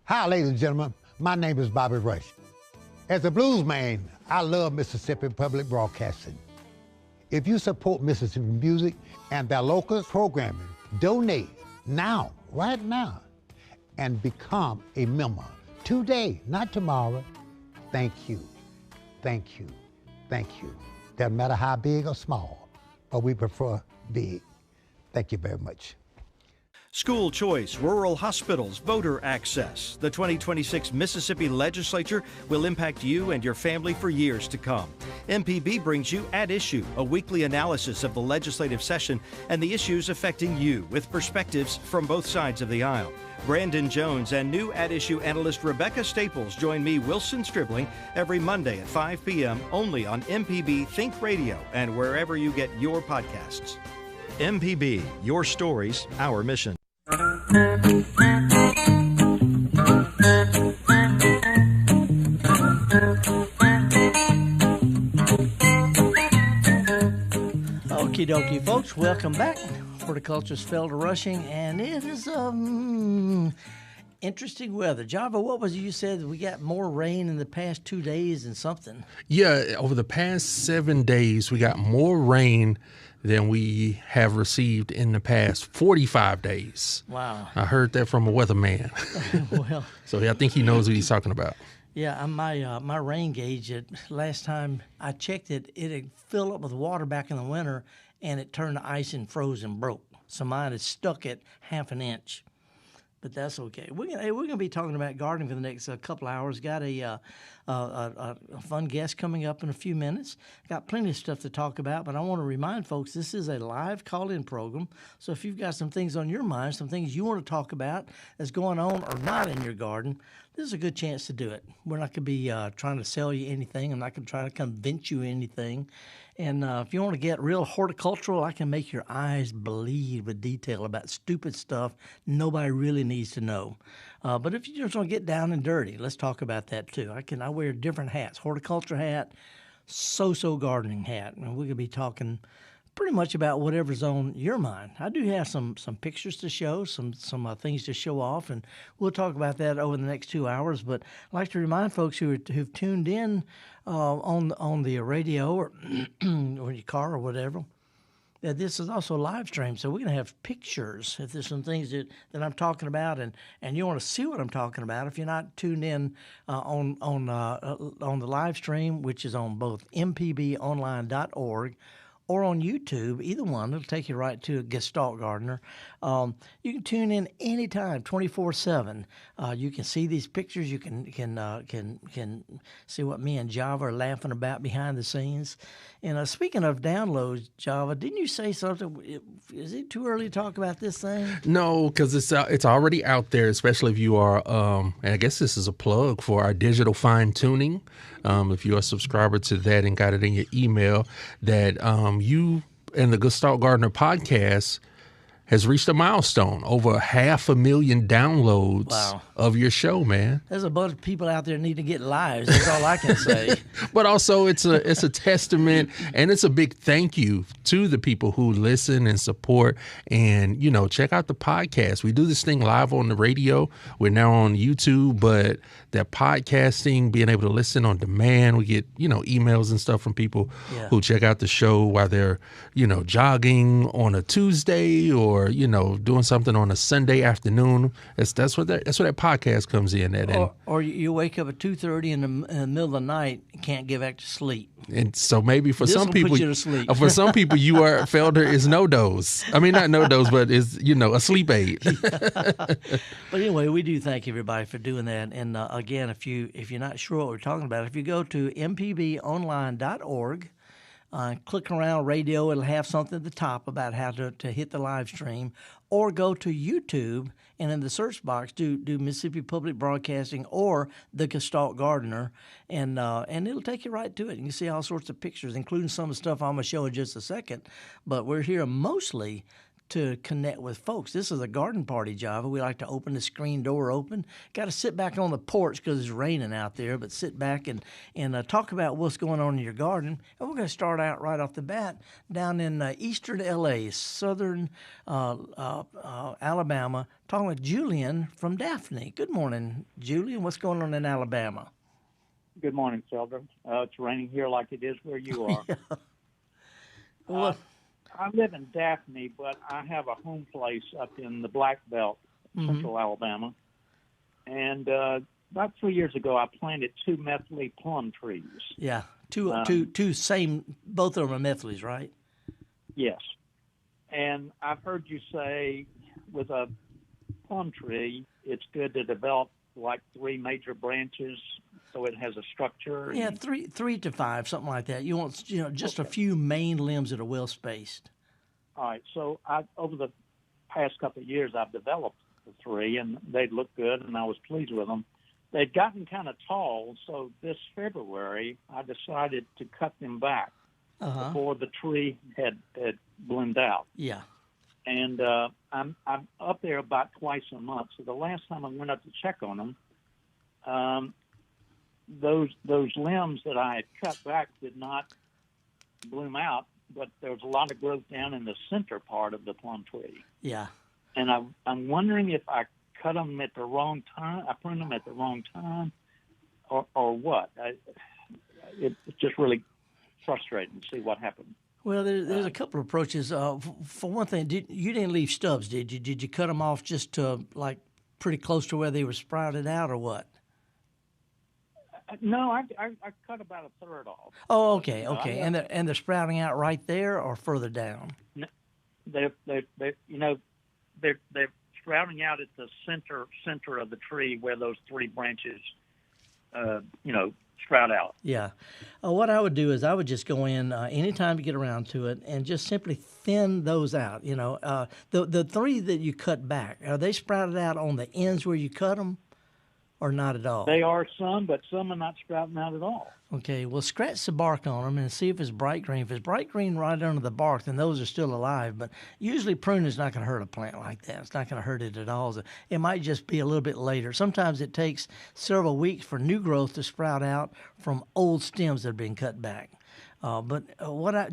Hi, ladies and gentlemen. My name is Bobby Rush. As a blues man, I love Mississippi Public Broadcasting. If you support Mississippi music and their local programming, donate now, right now, and become a member today, not tomorrow. Thank you, thank you, thank you. Doesn't matter how big or small, but we prefer big. Thank you very much. School choice, rural hospitals, voter access. The 2026 Mississippi Legislature will impact you and your family for years to come. MPB brings you At Issue, a weekly analysis of the legislative session and the issues affecting you with perspectives from both sides of the aisle. Brandon Jones and new At Issue analyst Rebecca Staples join me, Wilson Stribling, every Monday at 5 p.m. only on MPB Think Radio and wherever you get your podcasts. MPB, your stories, our mission. Okie dokie, folks. Welcome back. Horticulturalist Felder Rushing, and it is interesting weather. Java, what was it you said? We got more rain in the past 2 days and something. Yeah, over the past 7 days, we got more rain than we have received in the past 45 days. Wow. I heard that from a weatherman. Well, So I think he knows what he's talking about. yeah, my rain gauge, last time I checked it, it had filled up with water back in the winter, and it turned to ice and froze and broke. So mine is stuck at half an inch. But that's okay. We're gonna be talking about gardening for the next couple hours. Got a fun guest coming up in a few minutes. Got plenty of stuff to talk about, but I want to remind folks this is a live call-in program. So if you've got some things on your mind, some things you want to talk about that's going on or not in your garden, this is a good chance to do it. We're not going to be trying to sell you anything. I'm not going to try to convince you anything. And if you want to get real horticultural, I can make your eyes bleed with detail about stupid stuff nobody really needs to know. But if you just want to get down and dirty, let's talk about that too. I wear different hats: horticulture hat, so gardening hat, and we're gonna be talking pretty much about whatever's on your mind. I do have some pictures to show, some things to show off, and we'll talk about that over the next 2 hours. But I'd like to remind folks who've tuned in on the radio or or your car or whatever, that this is also live stream. So we're going to have pictures if there's some things that I'm talking about, and you want to see what I'm talking about. If you're not tuned in on the live stream, which is on both mpbonline.org or on YouTube, either one, it'll take you right to Gestalt Gardener. You can tune in anytime, 24/7. You can see these pictures. You can see what me and Java are laughing about behind the scenes. And speaking of downloads, Java, didn't you say something? Is it too early to talk about this thing? No, because it's already out there, especially if you are, and I guess this is a plug for our digital fine tuning. If you're a subscriber to that and got it in your email, that you and the Gestalt Gardener podcast has reached a milestone, over 500,000 downloads of your show, man. There's a bunch of people out there need to get lives. That's all I can say. But also it's a testament, and it's a big thank you to the people who listen and support, and, check out the podcast. We do this thing live on the radio. We're now on YouTube, but that podcasting, being able to listen on demand, we get, emails and stuff from people who check out the show while they're, jogging on a Tuesday or, doing something on a Sunday afternoon. That's where that podcast comes in at. Or you wake up at 2:30 in the middle of the night and can't get back to sleep. And so maybe for some people, put you to sleep. For some people, you are Felder is no dose. I mean, not no dose, but is a sleep aid. But anyway, we do thank everybody for doing that. And again, if you're not sure what we're talking about, if you go to mpbonline.org. Click around radio, it'll have something at the top about how to hit the live stream, or go to YouTube and in the search box do Mississippi Public Broadcasting or the Gestalt Gardener, and it'll take you right to it. You can see all sorts of pictures, including some of the stuff I'm going to show in just a second. But we're here mostly to connect with folks. This is a garden party, Java. We like to open the screen door open. Got to sit back on the porch because it's raining out there, but sit back and talk about what's going on in your garden. And we're going to start out right off the bat down in eastern L.A., southern Alabama, talking with Julian from Daphne. Good morning, Julian. What's going on in Alabama? Good morning, Felder. It's raining here like it is where you are. Yeah. Well, I live in Daphne, but I have a home place up in the Black Belt, central Alabama. And about 3 years ago, I planted 2 methyl plum trees. Yeah, two same, both of them are methyls, right? Yes. And I've heard you say with a plum tree, it's good to develop like 3 major branches so it has a structure. Yeah, three to 5, something like that. You want just a few main limbs that are well spaced. All right. So over the past couple of years, I've developed the 3, and they look good, and I was pleased with them. They'd gotten kind of tall, so this February I decided to cut them back before the tree had bloomed out. Yeah. And I'm up there about twice a month. So the last time I went up to check on them, those limbs that I had cut back did not bloom out, but there was a lot of growth down in the center part of the plum tree. Yeah. And I'm wondering if I cut them at the wrong time, I pruned them at the wrong time, or what. It's just really frustrating to see what happened. Well, there's a couple of approaches. For one thing, you didn't leave stubs, did you? Did you cut them off just to like pretty close to where they were sprouted out, or what? No, I cut about a third off. Oh, okay. And they're sprouting out right there or further down. No, they're sprouting out at the center of the tree where those 3 branches, sprout out. Yeah. What I would do is I would just go in anytime you get around to it and just simply thin those out. The 3 that you cut back, are they sprouted out on the ends where you cut them? Or not at all? They are some, but some are not sprouting out at all. Okay, well, scratch the bark on them and see if it's bright green. If it's bright green right under the bark, then those are still alive. But usually pruning is not going to hurt a plant like that. It's not going to hurt it at all. So it might just be a little bit later. Sometimes it takes several weeks for new growth to sprout out from old stems that have been cut back.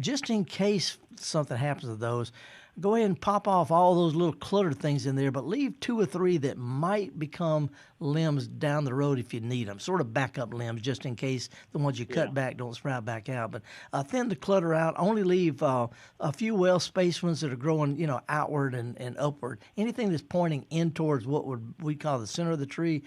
Just in case something happens to those, go ahead and pop off all those little cluttered things in there, but leave 2 or 3 that might become limbs down the road if you need them, sort of backup limbs, just in case the ones you cut back don't sprout back out. But thin the clutter out. Only leave a few well-spaced ones that are growing, outward and upward. Anything that's pointing in towards what we call the center of the tree,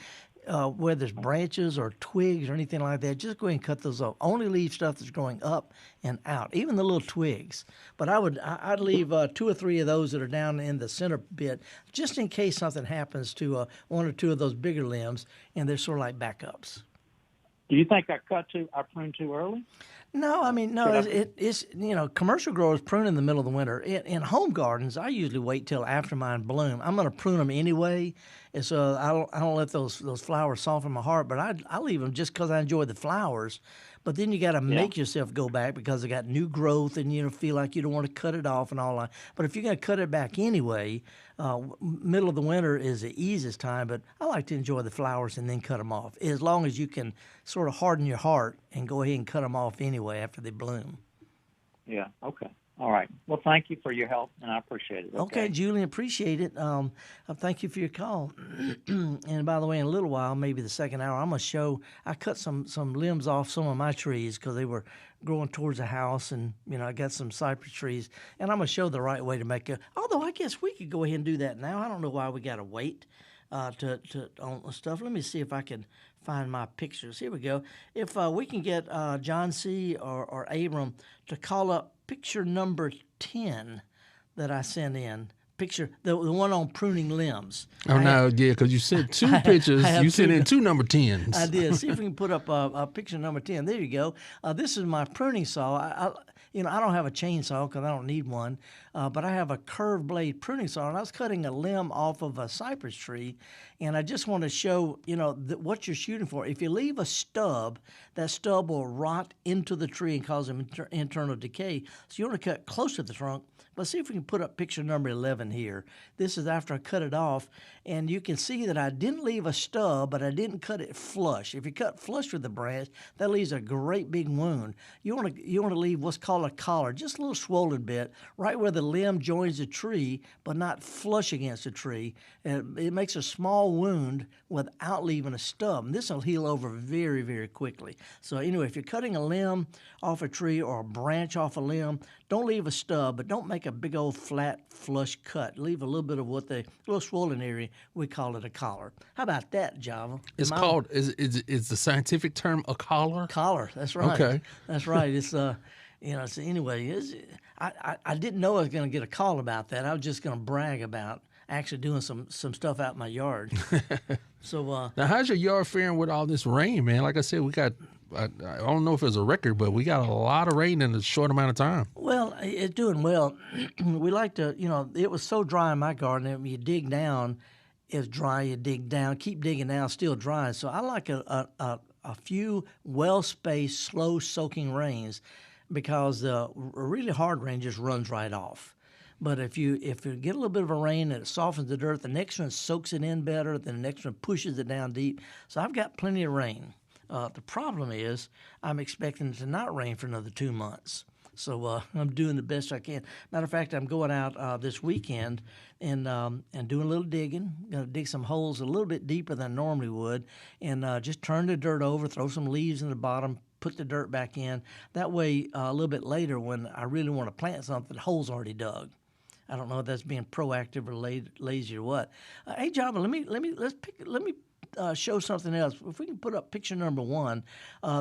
where there's branches or twigs or anything like that, just go ahead and cut those off. Only leave stuff that's growing up and out, even the little twigs. But I'd leave 2 or 3 of those that are down in the center bit, just in case something happens to 1 or 2 of those bigger limbs, and they're sort of like backups. Do you think I pruned too early? No, it's commercial growers prune in the middle of the winter. In home gardens, I usually wait till after mine bloom. I'm going to prune them anyway, and so I don't let those flowers soften my heart. But I leave them just because I enjoy the flowers. But then you got to make yourself go back because they got new growth, and feel like you don't want to cut it off and all that. But if you're going to cut it back anyway, middle of the winter is the easiest time. But I like to enjoy the flowers and then cut them off, as long as you can sort of harden your heart and go ahead and cut them off anyway after they bloom. Yeah. Okay. All right. Well, thank you for your help, and I appreciate it. Okay, Julian, appreciate it. Thank you for your call. And by the way, in a little while, maybe the second hour, I'm going to show, I cut some limbs off some of my trees because they were growing towards the house, and, I got some cypress trees, and I'm going to show the right way to make it. Although I guess we could go ahead and do that now. I don't know why we got to wait on stuff. Let me see if I can find my pictures. Here we go. If we can get John C. or Abram to call up picture number 10 that I sent in. Picture, the one on pruning limbs. Because you sent 2 pictures. You sent in 2 number 10s. I did. See if we can put up picture number 10. There you go. This is my pruning saw. I don't have a chainsaw because I don't need one, but I have a curved blade pruning saw, and I was cutting a limb off of a cypress tree, and I just want to show, what you're shooting for. If you leave a stub, that stub will rot into the tree and cause internal decay. So you want to cut close to the trunk. Let's see if we can put up picture number 11 here. This is after I cut it off, and you can see that I didn't leave a stub, but I didn't cut it flush. If you cut flush with the branch, that leaves a great big wound. You want to leave what's called a collar, just a little swollen bit, right where the limb joins the tree, but not flush against the tree. And it makes a small wound without leaving a stub. And this will heal over very, very quickly. So anyway, if you're cutting a limb off a tree or a branch off a limb, don't leave a stub, but don't make a big old flat flush cut. Leave a little bit of a little swollen area. We call it a collar. How about that, Java? It's called, is the scientific term a collar? Collar, that's right. Okay. That's right. It's, so anyway, I didn't know I was going to get a call about that. I was just going to brag about actually doing some stuff out in my yard. So now, how's your yard faring with all this rain, man? Like I said, we got, I don't know if it's a record, but we got a lot of rain in a short amount of time. Well, it's doing well. We like to, it was so dry in my garden that when you dig down, it's dry, you dig down, keep digging down, still dry. So I like a few well-spaced, slow-soaking rains because the really hard rain just runs right off. But if you get a little bit of a rain and it softens the dirt, the next one soaks it in better, then the next one pushes it down deep. So I've got plenty of rain. The problem is I'm expecting it to not rain for another 2 months. So I'm doing the best I can. Matter of fact, I'm going out this weekend and doing a little digging. Going to dig some holes a little bit deeper than I normally would, and just turn the dirt over, throw some leaves in the bottom, put the dirt back in. That way, a little bit later, when I really want to plant something, the hole's already dug. I don't know if that's being proactive or lazy or what. Hey, Java, let me show something else. If we can put up picture number 1,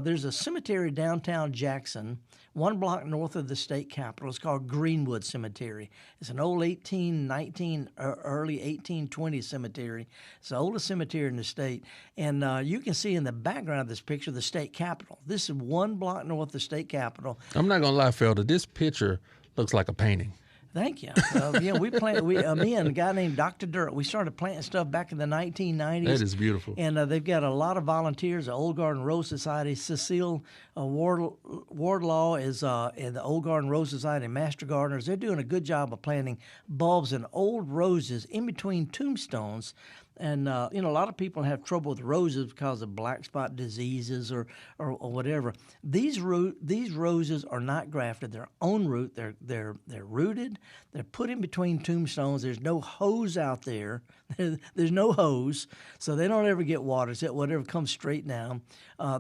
there's a cemetery downtown Jackson, 1 block north of the state capitol. It's called Greenwood Cemetery. It's an old 1819, early 1820 cemetery. It's the oldest cemetery in the state. And you can see in the background of this picture the state capitol. This is 1 block north of the state capitol. I'm not going to lie, Felder, this picture looks like a painting. Thank you. Me and a guy named Dr. Dirt, we started planting stuff back in the 1990s. That is beautiful. And they've got a lot of volunteers, the Old Garden Rose Society. Cecile Wardlaw is in the Old Garden Rose Society, Master Gardeners. They're doing a good job of planting bulbs and old roses in between tombstones. And, a lot of people have trouble with roses because of black spot diseases or whatever. These roses are not grafted. They're on root. They're rooted. They're put in between tombstones. There's no hose out there. There's no hose, so they don't ever get water. It's whatever comes straight down.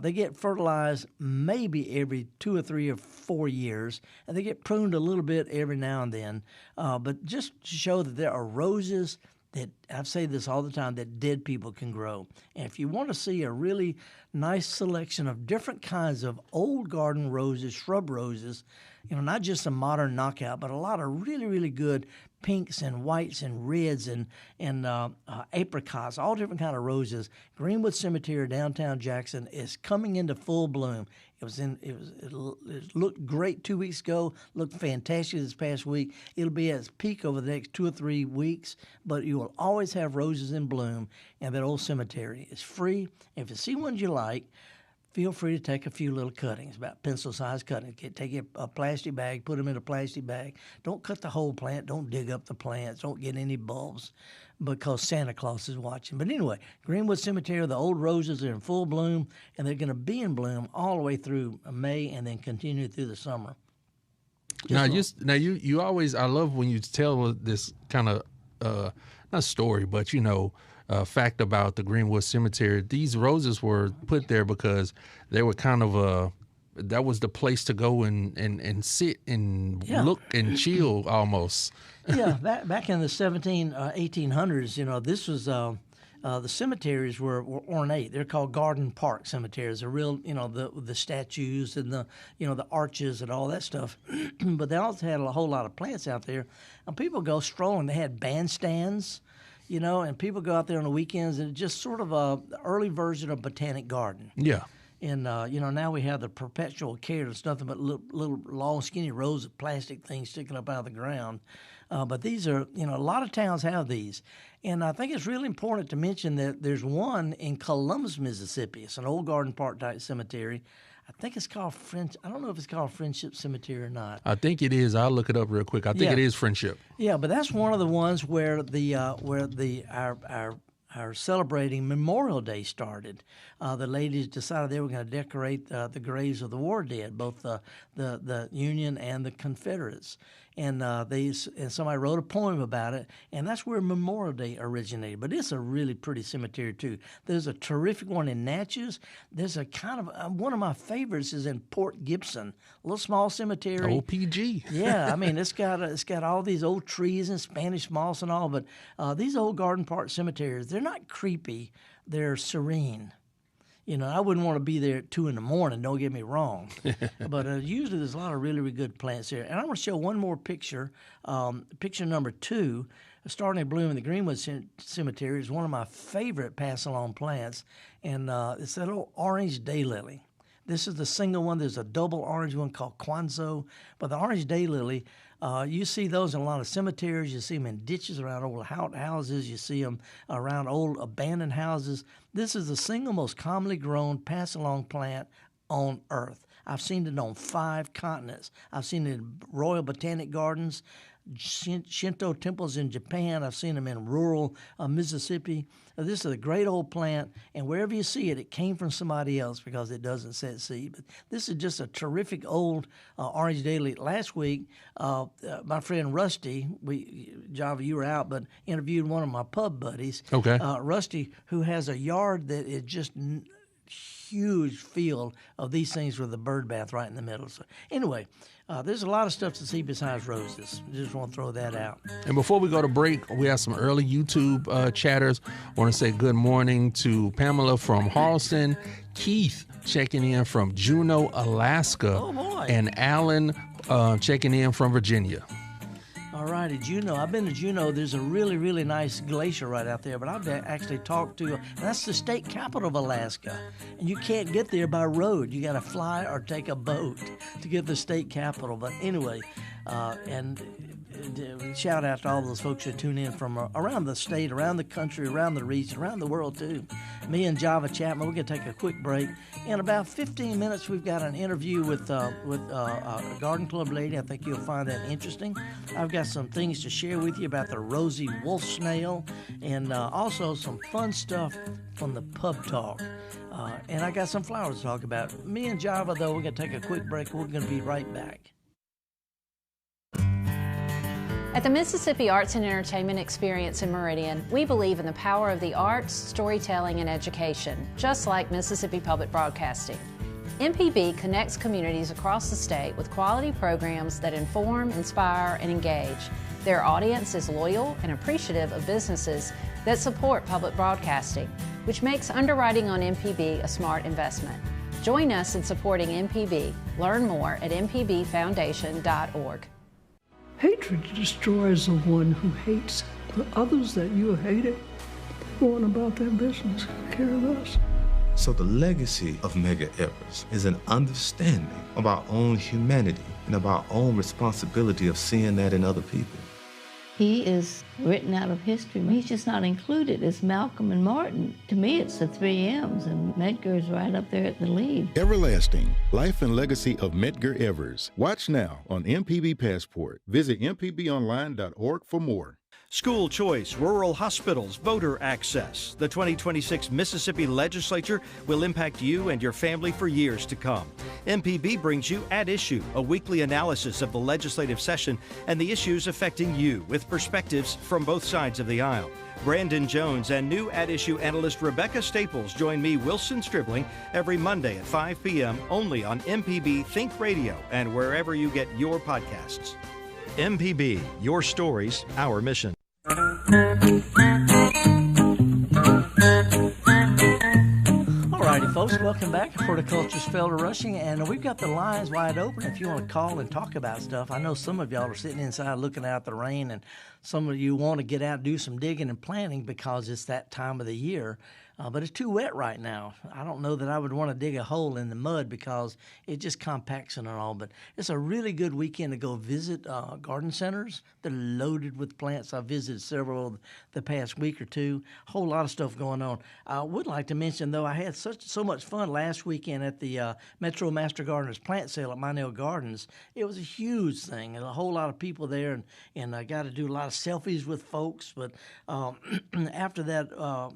They get fertilized maybe every 2 or 3 or 4 years, and they get pruned a little bit every now and then. But just to show that there are roses that, I say this all the time, that dead people can grow. And if you want to see a really nice selection of different kinds of old garden roses, shrub roses, not just a modern knockout, but a lot of really, really good pinks and whites and reds and apricots, all different kind of roses. Greenwood Cemetery, downtown Jackson, is coming into full bloom. It looked great 2 weeks ago. Looked fantastic this past week. It'll be at its peak over the next 2 or 3 weeks. But you will always have roses in bloom, and that old cemetery is free. If you see ones you like, feel free to take a few little cuttings, about pencil-sized cuttings. Take a plastic bag, put them in a plastic bag. Don't cut the whole plant. Don't dig up the plants. Don't get any bulbs because Santa Claus is watching. But anyway, Greenwood Cemetery, the old roses are in full bloom, and they're going to be in bloom all the way through May and then continue through the summer. You always, I love when you tell this kind of, not story, but, fact about the Greenwood Cemetery. These roses were put there because they were kind of that was the place to go and sit and look and chill almost. Yeah, back in the 1800s, this was the cemeteries were ornate. They're called garden park cemeteries. They're real, the statues and the arches and all that stuff. But they also had a whole lot of plants out there, and people go strolling. They had bandstands. And people go out there on the weekends, and it's just sort of a early version of Botanic Garden. Yeah. And, now we have the perpetual care. It's nothing but little long, skinny rows of plastic things sticking up out of the ground. But these are, a lot of towns have these. And I think it's really important to mention that there's one in Columbus, Mississippi. It's an old garden park type cemetery. I think it's called I don't know if it's called Friendship Cemetery or not. I think it is. I'll look it up real quick. I think it is Friendship. Yeah, but that's one of the ones where our celebrating Memorial Day started. The ladies decided they were going to decorate the graves of the war dead, both the Union and the Confederates. And somebody wrote a poem about it, and that's where Memorial Day originated. But it's a really pretty cemetery too. There's a terrific one in Natchez. There's a kind of one of my favorites is in Port Gibson, a little small cemetery. OPG. Yeah, I mean it's got all these old trees and Spanish moss and all, but these old garden park cemeteries, they're not creepy, they're serene. I wouldn't want to be there at 2 a.m, don't get me wrong. But usually there's a lot of really, really good plants there. And I'm going to show one more picture, picture number 2, starting to bloom in the Greenwood Cemetery. Is one of my favorite pass-along plants, and it's that little orange daylily. This is the single one. There's a double orange one called Kwanzaa. But the orange daylily, you see those in a lot of cemeteries. You see them in ditches around old houses. You see them around old abandoned houses. This is the single most commonly grown pass-along plant on Earth. I've seen it on 5 continents. I've seen it in Royal Botanic Gardens, Shinto temples in Japan. I've seen them in rural Mississippi. This is a great old plant, and wherever you see it, it came from somebody else because it doesn't set seed. But this is just a terrific old orange daily. Last week, my friend Rusty, Java, you were out, but interviewed one of my pub buddies. Okay. Rusty, who has a yard that is just huge field of these things with a bird bath right in the middle. So anyway, there's a lot of stuff to see besides roses. Just want to throw that out. And before we go to break, we have some early YouTube chatters. I want to say good morning to Pamela from Harleston, Keith checking in from Juneau, Alaska, and Alan checking in from Virginia. All righty, Juneau. I've been to Juneau. There's a really, really nice glacier right out there, but I've actually talked to, that's the state capital of Alaska, and you can't get there by road. You got to fly or take a boat to get to the state capital. But anyway, and shout out to all those folks who tune in from around the state, around the country, around the region, around the world too. Me and Java Chapman, we're going to take a quick break. In about 15 minutes, we've got an interview with a garden club lady. I think you'll find that interesting. I've got some things to share with you about the rosy wolf snail, and also some fun stuff from the pub talk. And I got some flowers to talk about. Me and Java, though, we're going to take a quick break. We're going to be right back. At the Mississippi Arts and Entertainment Experience in Meridian, we believe in the power of the arts, storytelling, and education, just like Mississippi Public Broadcasting. MPB connects communities across the state with quality programs that inform, inspire, and engage. Their audience is loyal and appreciative of businesses that support public broadcasting, which makes underwriting on MPB a smart investment. Join us in supporting MPB. Learn more at mpbfoundation.org. Hatred destroys the one who hates. The others that you hated, go on about their business. Care of us. So the legacy of Medgar Evers is an understanding of our own humanity and of our own responsibility of seeing that in other people. He is written out of history. He's just not included as Malcolm and Martin. To me, it's the 3 M's, and Medgar is right up there at the lead. Everlasting, Life and Legacy of Medgar Evers. Watch now on MPB Passport. Visit mpbonline.org for more. School choice, rural hospitals, voter access. The 2026 Mississippi Legislature will impact you and your family for years to come. MPB brings you At Issue, a weekly analysis of the legislative session and the issues affecting you with perspectives from both sides of the aisle. Brandon Jones and new At Issue analyst Rebecca Staples join me, Wilson Stribling, every Monday at 5 p.m. only on MPB Think Radio and wherever you get your podcasts. MPB, your stories, our mission. Alrighty, folks, welcome back to Horticulturalist Felder Rushing, and we've got the lines wide open if you want to call and talk about stuff. I know some of y'all are sitting inside looking out the rain, and some of you want to get out and do some digging and planting because it's that time of the year. But it's too wet right now. I don't know that I would want to dig a hole in the mud because it just compacts it and all. But it's a really good weekend to go visit garden centers. They're loaded with plants. I've visited several the past week or two. A whole lot of stuff going on. I would like to mention, though, I had so much fun last weekend at the Metro Master Gardeners plant sale at Minell Gardens. It was a huge thing, and a whole lot of people there, and I got to do a lot of selfies with folks. But after that,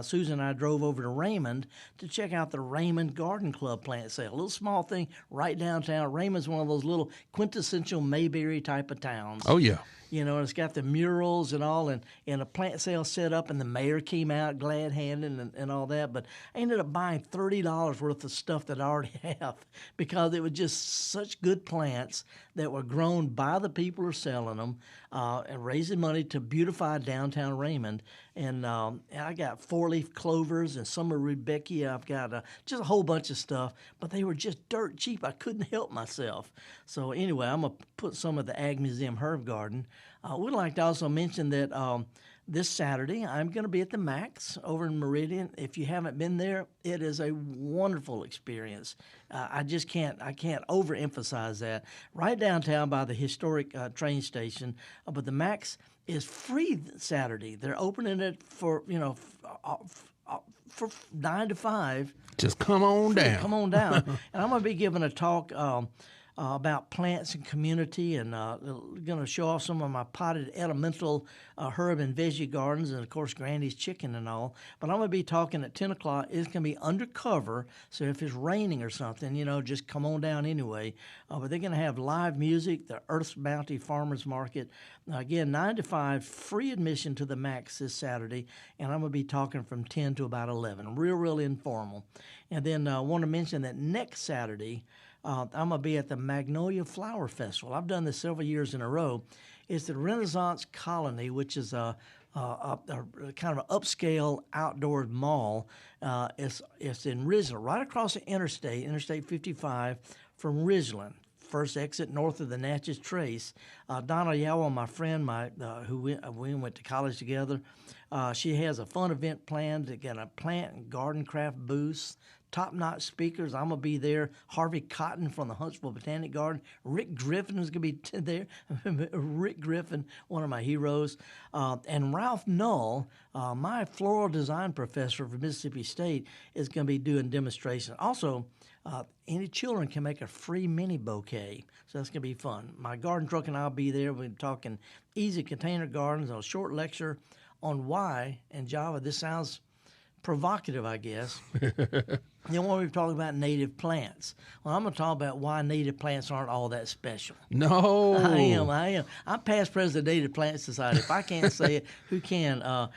Susan and I drove over to Raymond to check out the Raymond Garden Club plant sale. A little small thing right downtown. Raymond's one of those little quintessential Mayberry type of towns. Oh, yeah. You know, it's got the murals and all, and a plant sale set up, and the mayor came out glad-handed and all that. But I ended up buying $30 worth of stuff that I already have because it was just such good plants that were grown by the people who are selling them and raising money to beautify downtown Raymond. And I got 4-leaf clovers and summer rudbeckia. I've got just a whole bunch of stuff, but they were just dirt cheap. I couldn't help myself. So anyway, I'm going to put some of the Ag Museum herb garden. I would like to also mention that this Saturday I'm going to be at the Max over in Meridian. If you haven't been there, it is a wonderful experience. I can't overemphasize that. Right downtown by the historic train station, but the Max is free Saturday. They're opening it for for 9 to 5. Just come on down. Come on down. And I'm going to be giving a talk about plants and community, and going to show off some of my potted elemental herb and veggie gardens, and of course Grandy's chicken and all. But I'm going to be talking at 10 o'clock. It's going to be undercover, so if it's raining or something, just come on down anyway. But they're going to have live music, the Earth's Bounty Farmers Market. Again, 9 to 5, free admission to the Max this Saturday, and I'm going to be talking from 10 to about 11. Real informal. And then I want to mention that next Saturday, I'm going to be at the Magnolia Flower Festival. I've done this several years in a row. It's the Renaissance Colony, which is a kind of an upscale outdoor mall. It's in Ridgeland, right across the Interstate 55 from Ridgeland. First exit north of the Natchez Trace. Donna Yowl, my friend, who we went to college together, she has a fun event planned to get a plant and garden craft booth. Top-notch speakers. I'm going to be there. Harvey Cotton from the Huntsville Botanic Garden. Rick Griffin is going to be there. Rick Griffin, one of my heroes. And Ralph Null, my floral design professor from Mississippi State, is going to be doing demonstrations. Also, any children can make a free mini bouquet, so that's going to be fun. My garden truck and I'll be there. We'll be talking easy container gardens, a short lecture on why in Java. This sounds provocative, I guess. Then when we're talking about native plants, well, I'm going to talk about why native plants aren't all that special. No. I am. I'm past president of the Native Plant Society. If I can't say it, who can? I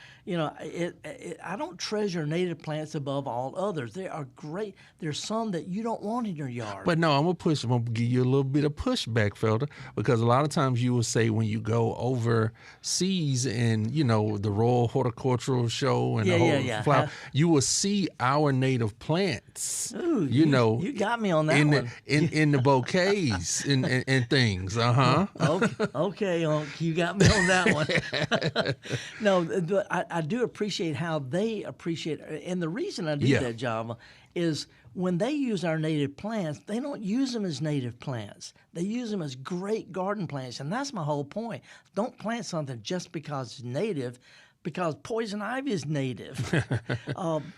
don't treasure native plants above all others. They are great. There's some that you don't want in your yard. But no, I'm going to give you a little bit of pushback, Felder, because a lot of times you will say when you go overseas and, the Royal Horticultural Show and the whole flower, you will see our native plants. Ooh, you got me on that one. In the bouquets and things. Okay, you got me on that one. No, but I do appreciate how they appreciate it. And the reason I do that, Java, is when they use our native plants, they don't use them as native plants. They use them as great garden plants, and that's my whole point. Don't plant something just because it's native, because poison ivy is native.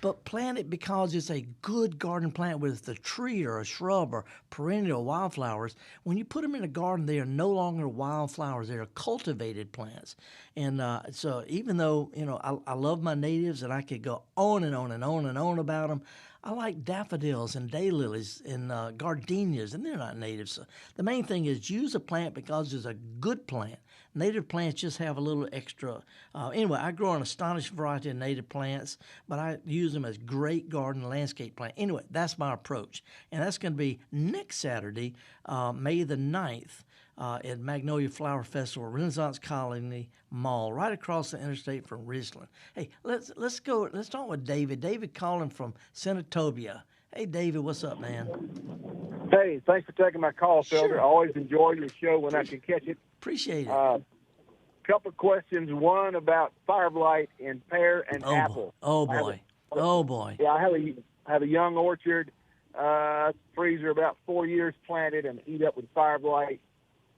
But plant it because it's a good garden plant, whether it's a tree or a shrub or perennial wildflowers. When you put them in a garden, they are no longer wildflowers. They are cultivated plants. And so even though, I love my natives and I could go on and on and on and on about them, I like daffodils and daylilies and gardenias, and they're not native. So the main thing is use a plant because it's a good plant. Native plants just have a little extra. Anyway, I grow an astonishing variety of native plants, but I use them as great garden landscape plants. Anyway, that's my approach. And that's going to be next Saturday, May the 9th, at Magnolia Flower Festival, Renaissance Colony Mall, right across the interstate from Ridgeland. Hey, let's go. Let's talk with David. David calling from Senatobia. Hey, David, what's up, man? Hey, thanks for taking my call, Felder. Sure. I always enjoy your show when I can catch it. Appreciate it. couple of questions. One about fire blight in pear and apple. Oh boy. Yeah, I have a young orchard. Trees are about 4 years planted and eat up with fire blight.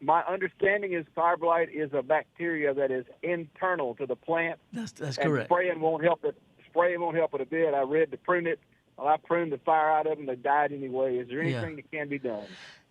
My understanding is fire blight is a bacteria that is internal to the plant. That's and correct. Spraying won't help it. Spraying won't help it a bit. I read to prune it. Well, I pruned the fire out of them. They died anyway. Is there anything that can be done?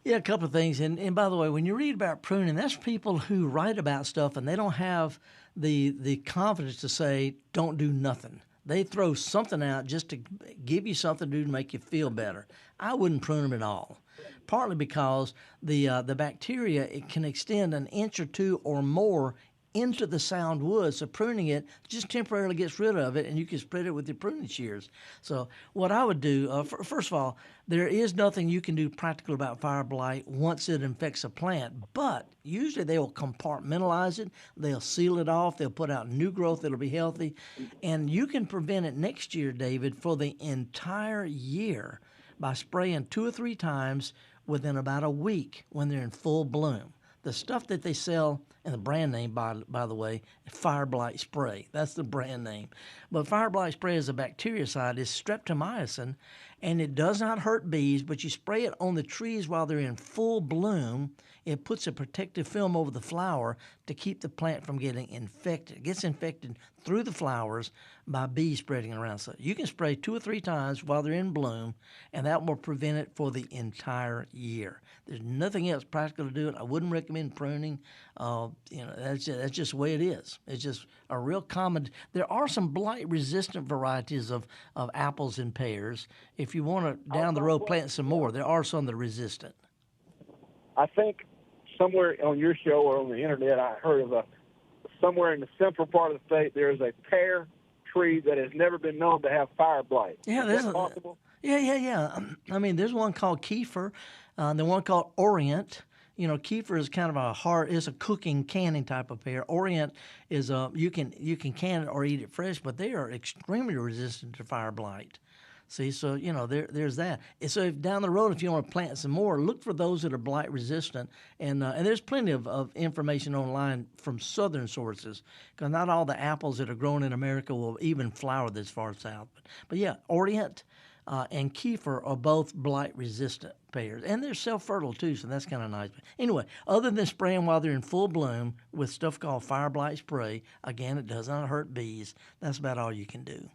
Yeah, a couple of things. And by the way, when you read about pruning, that's people who write about stuff and they don't have the confidence to say, don't do nothing. They throw something out just to give you something to do to make you feel better. I wouldn't prune them at all, partly because the bacteria, it can extend an inch or two or more into the sound wood, so pruning it just temporarily gets rid of it, and you can spread it with your pruning shears. So what I would do, first of all, there is nothing you can do practical about fire blight once it infects a plant, but usually they will compartmentalize it, they'll seal it off, they'll put out new growth that'll be healthy, and you can prevent it next year, David, for the entire year by spraying 2 or 3 times within about a week when they're in full bloom. The stuff that they sell, and the brand name, by the way, Fire Blight Spray. That's the brand name. But Fire Blight Spray is a bactericide. It's streptomycin, and it does not hurt bees, but you spray it on the trees while they're in full bloom. It puts a protective film over the flower to keep the plant from getting infected. It gets infected through the flowers by bees spreading around. So you can spray 2 or 3 times while they're in bloom, and that will prevent it for the entire year. There's nothing else practical to do it. I wouldn't recommend pruning. That's just the way it is. It's just a real common. There are some blight-resistant varieties of apples and pears. If you want to down the road plant some more, there are some that are resistant. I think somewhere on your show or on the internet, I heard of somewhere in the central part of the state there is a pear tree that has never been known to have fire blight. Yeah, is that possible? Yeah. I mean, there's one called Kiefer, the one called Orient. Kiefer is kind of it's a cooking, canning type of pear. Orient is you can can it or eat it fresh, but they are extremely resistant to fire blight. See, so, there's that. And so if down the road, if you want to plant some more, look for those that are blight resistant. And there's plenty of information online from southern sources, because not all the apples that are grown in America will even flower this far south. But yeah, Orient and Kiefer are both blight resistant pears. And they're self-fertile too, so that's kind of nice. But anyway, other than spraying while they're in full bloom with stuff called fire blight spray, again, it does not hurt bees. That's about all you can do.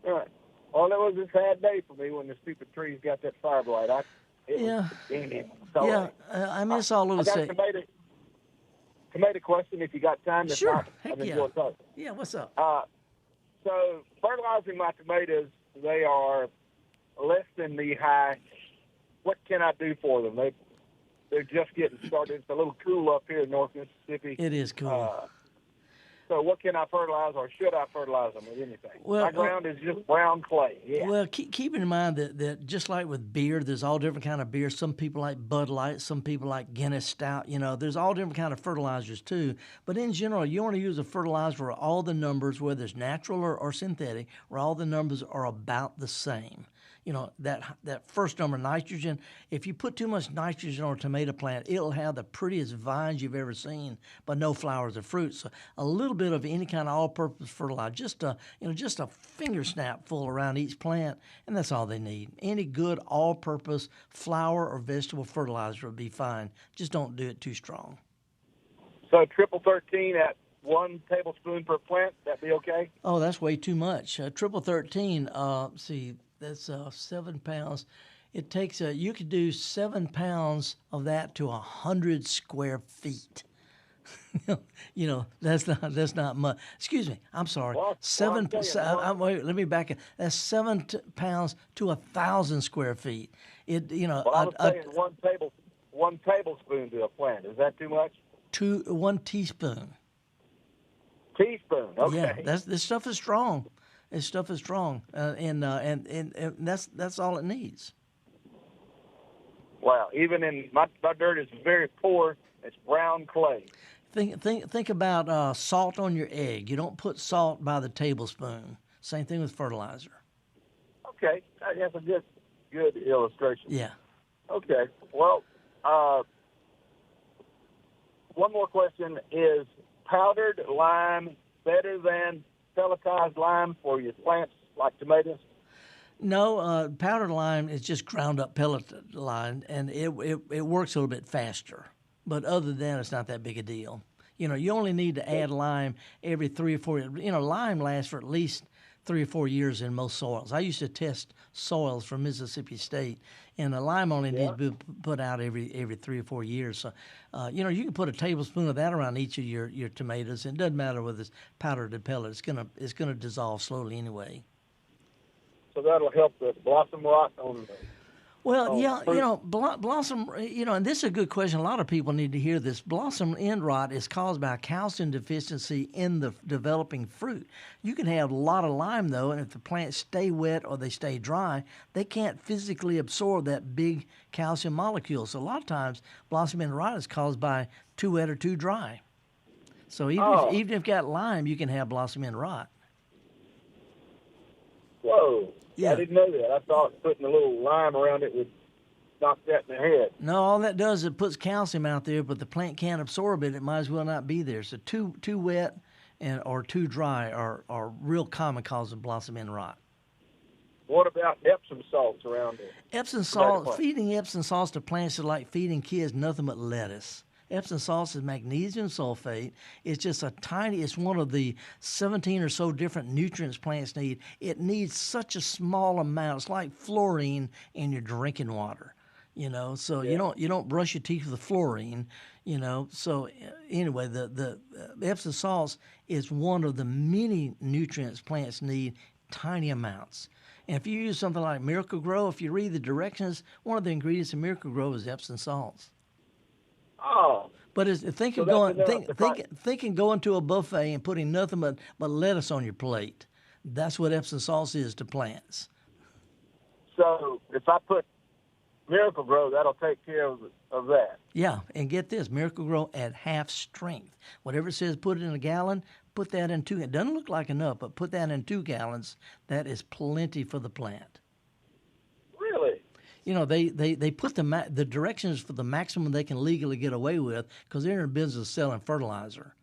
All right. Well, it was a sad day for me when the stupid trees got that fire blight. I mean, it's all over the state. Tomato question, if you got time. Sure. Not, Heck yeah. Yeah, what's up? So fertilizing my tomatoes, they are less than knee high. What can I do for them? They're just getting started. It's a little cool up here in North Mississippi. It is cool. So what can I fertilize, or should I fertilize them with anything? My ground is just brown clay. Yeah. Well, keep in mind that just like with beer, there's all different kind of beer. Some people like Bud Light, some people like Guinness Stout. There's all different kind of fertilizers too. But in general, you want to use a fertilizer where all the numbers, whether it's natural or synthetic, where all the numbers are about the same. That first number, nitrogen, if you put too much nitrogen on a tomato plant, it'll have the prettiest vines you've ever seen, but no flowers or fruit. So a little bit of any kind of all-purpose fertilizer, just a finger snap full around each plant, and that's all they need. Any good all-purpose flower or vegetable fertilizer would be fine. Just don't do it too strong. So triple 13 at 1 tablespoon per plant, that'd be okay? Oh, that's way too much. Triple 13, that's 7 pounds. It takes you could do 7 pounds of that to 100 square feet. That's not much. Excuse me, I'm sorry. Wait, let me back it. That's 7 pounds to 1,000 square feet. I was saying 1 tablespoon to a plant. Is that too much? 1 teaspoon. Teaspoon. Okay. Yeah, this stuff is strong. This stuff is strong, and that's all it needs. Wow! Even in my dirt is very poor. It's brown clay. Think about salt on your egg. You don't put salt by the tablespoon. Same thing with fertilizer. Okay, that's a good illustration. Yeah. Okay. Well, one more question is powdered lime better than pelletized lime for your plants like tomatoes? No, powdered lime is just ground up pellet lime, and it works a little bit faster. But other than that, it's not that big a deal. You know, you only need to add lime every 3 or 4 years. You know, lime lasts for at least 3 or 4 years in most soils. I used to test soils from Mississippi State, and the lime only needs to be put out every 3 or 4 years. So, you know, you can put a tablespoon of that around each of your tomatoes, and it doesn't matter whether it's powdered or pellet. It's gonna dissolve slowly anyway. So that'll help the blossom rot on the... Well, yeah, you know, blossom, you know, and this is a good question. A lot of people need to hear this. Blossom end rot is caused by calcium deficiency in the developing fruit. You can have a lot of lime, though, and if the plants stay wet or they stay dry, they can't physically absorb that big calcium molecule. So a lot of times, blossom end rot is caused by too wet or too dry. So even if you've got lime, you can have blossom end rot. Whoa. Yeah. I didn't know that. I thought putting a little lime around it would knock that in the head. No, all that does is it puts calcium out there, but the plant can't absorb it. It might as well not be there. So too wet or too dry are real common causes of blossom end rot. What about Epsom salts around it? Epsom salt, feeding Epsom salts to plants is like feeding kids nothing but lettuce. Epsom salts is magnesium sulfate. It's just it's one of the 17 or so different nutrients plants need. It needs such a small amount. It's like fluorine in your drinking water, you know. So you don't brush your teeth with fluorine, you know. So anyway, the Epsom salts is one of the many nutrients plants need, tiny amounts. And if you use something like Miracle Grow, if you read the directions, one of the ingredients in Miracle Grow is Epsom salts. Oh. But thinking going to a buffet and putting nothing but lettuce on your plate. That's what Epsom salts is to plants. So if I put Miracle Grow, that'll take care of that. Yeah, and get this, Miracle Grow at half strength. Whatever it says put it in a gallon, put that in 2. It doesn't look like enough, but put that in 2 gallons. That is plenty for the plant. Really? You know, they put the directions for the maximum they can legally get away with because they're in the business of selling fertilizer.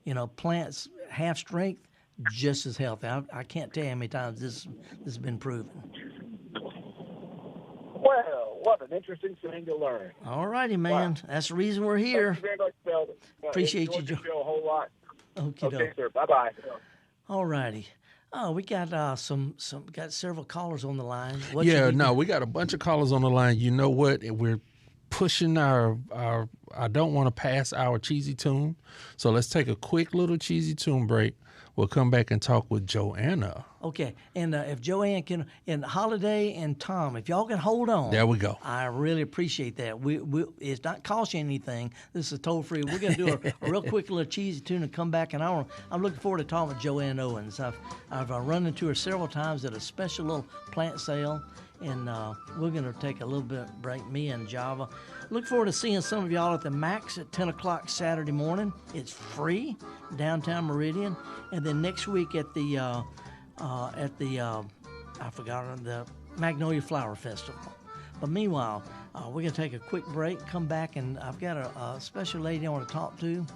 You know, plants half strength, just as healthy. I can't tell you how many times this has been proven. Well, what an interesting thing to learn. All righty, man. Wow. That's the reson we're here. Thank you very much, Felder. Appreciate you, Joe. A whole lot. Okay, sir. Bye-bye. All righty. Oh, we got got several callers on the line. We got a bunch of callers on the line. You know what? We're pushing our I don't want to pass our cheesy tune. So let's take a quick little cheesy tune break. We'll come back and talk with Joanna. Okay, and if Joanne can, and Holiday and Tom, if y'all can hold on. There we go. I really appreciate that. We it's not costing anything. This is toll free. We're going to do a real quick little cheesy tune and come back. And I'm looking forward to talking with Joanne Owens. I've run into her several times at a special little plant sale, and we're going to take a little bit of break, me and Java. Look forward to seeing some of y'all at the Max at 10 o'clock Saturday morning. It's free, downtown Meridian. And then next week at the Magnolia Flower Festival. But meanwhile, we're going to take a quick break, come back, and I've got a special lady I want to talk to,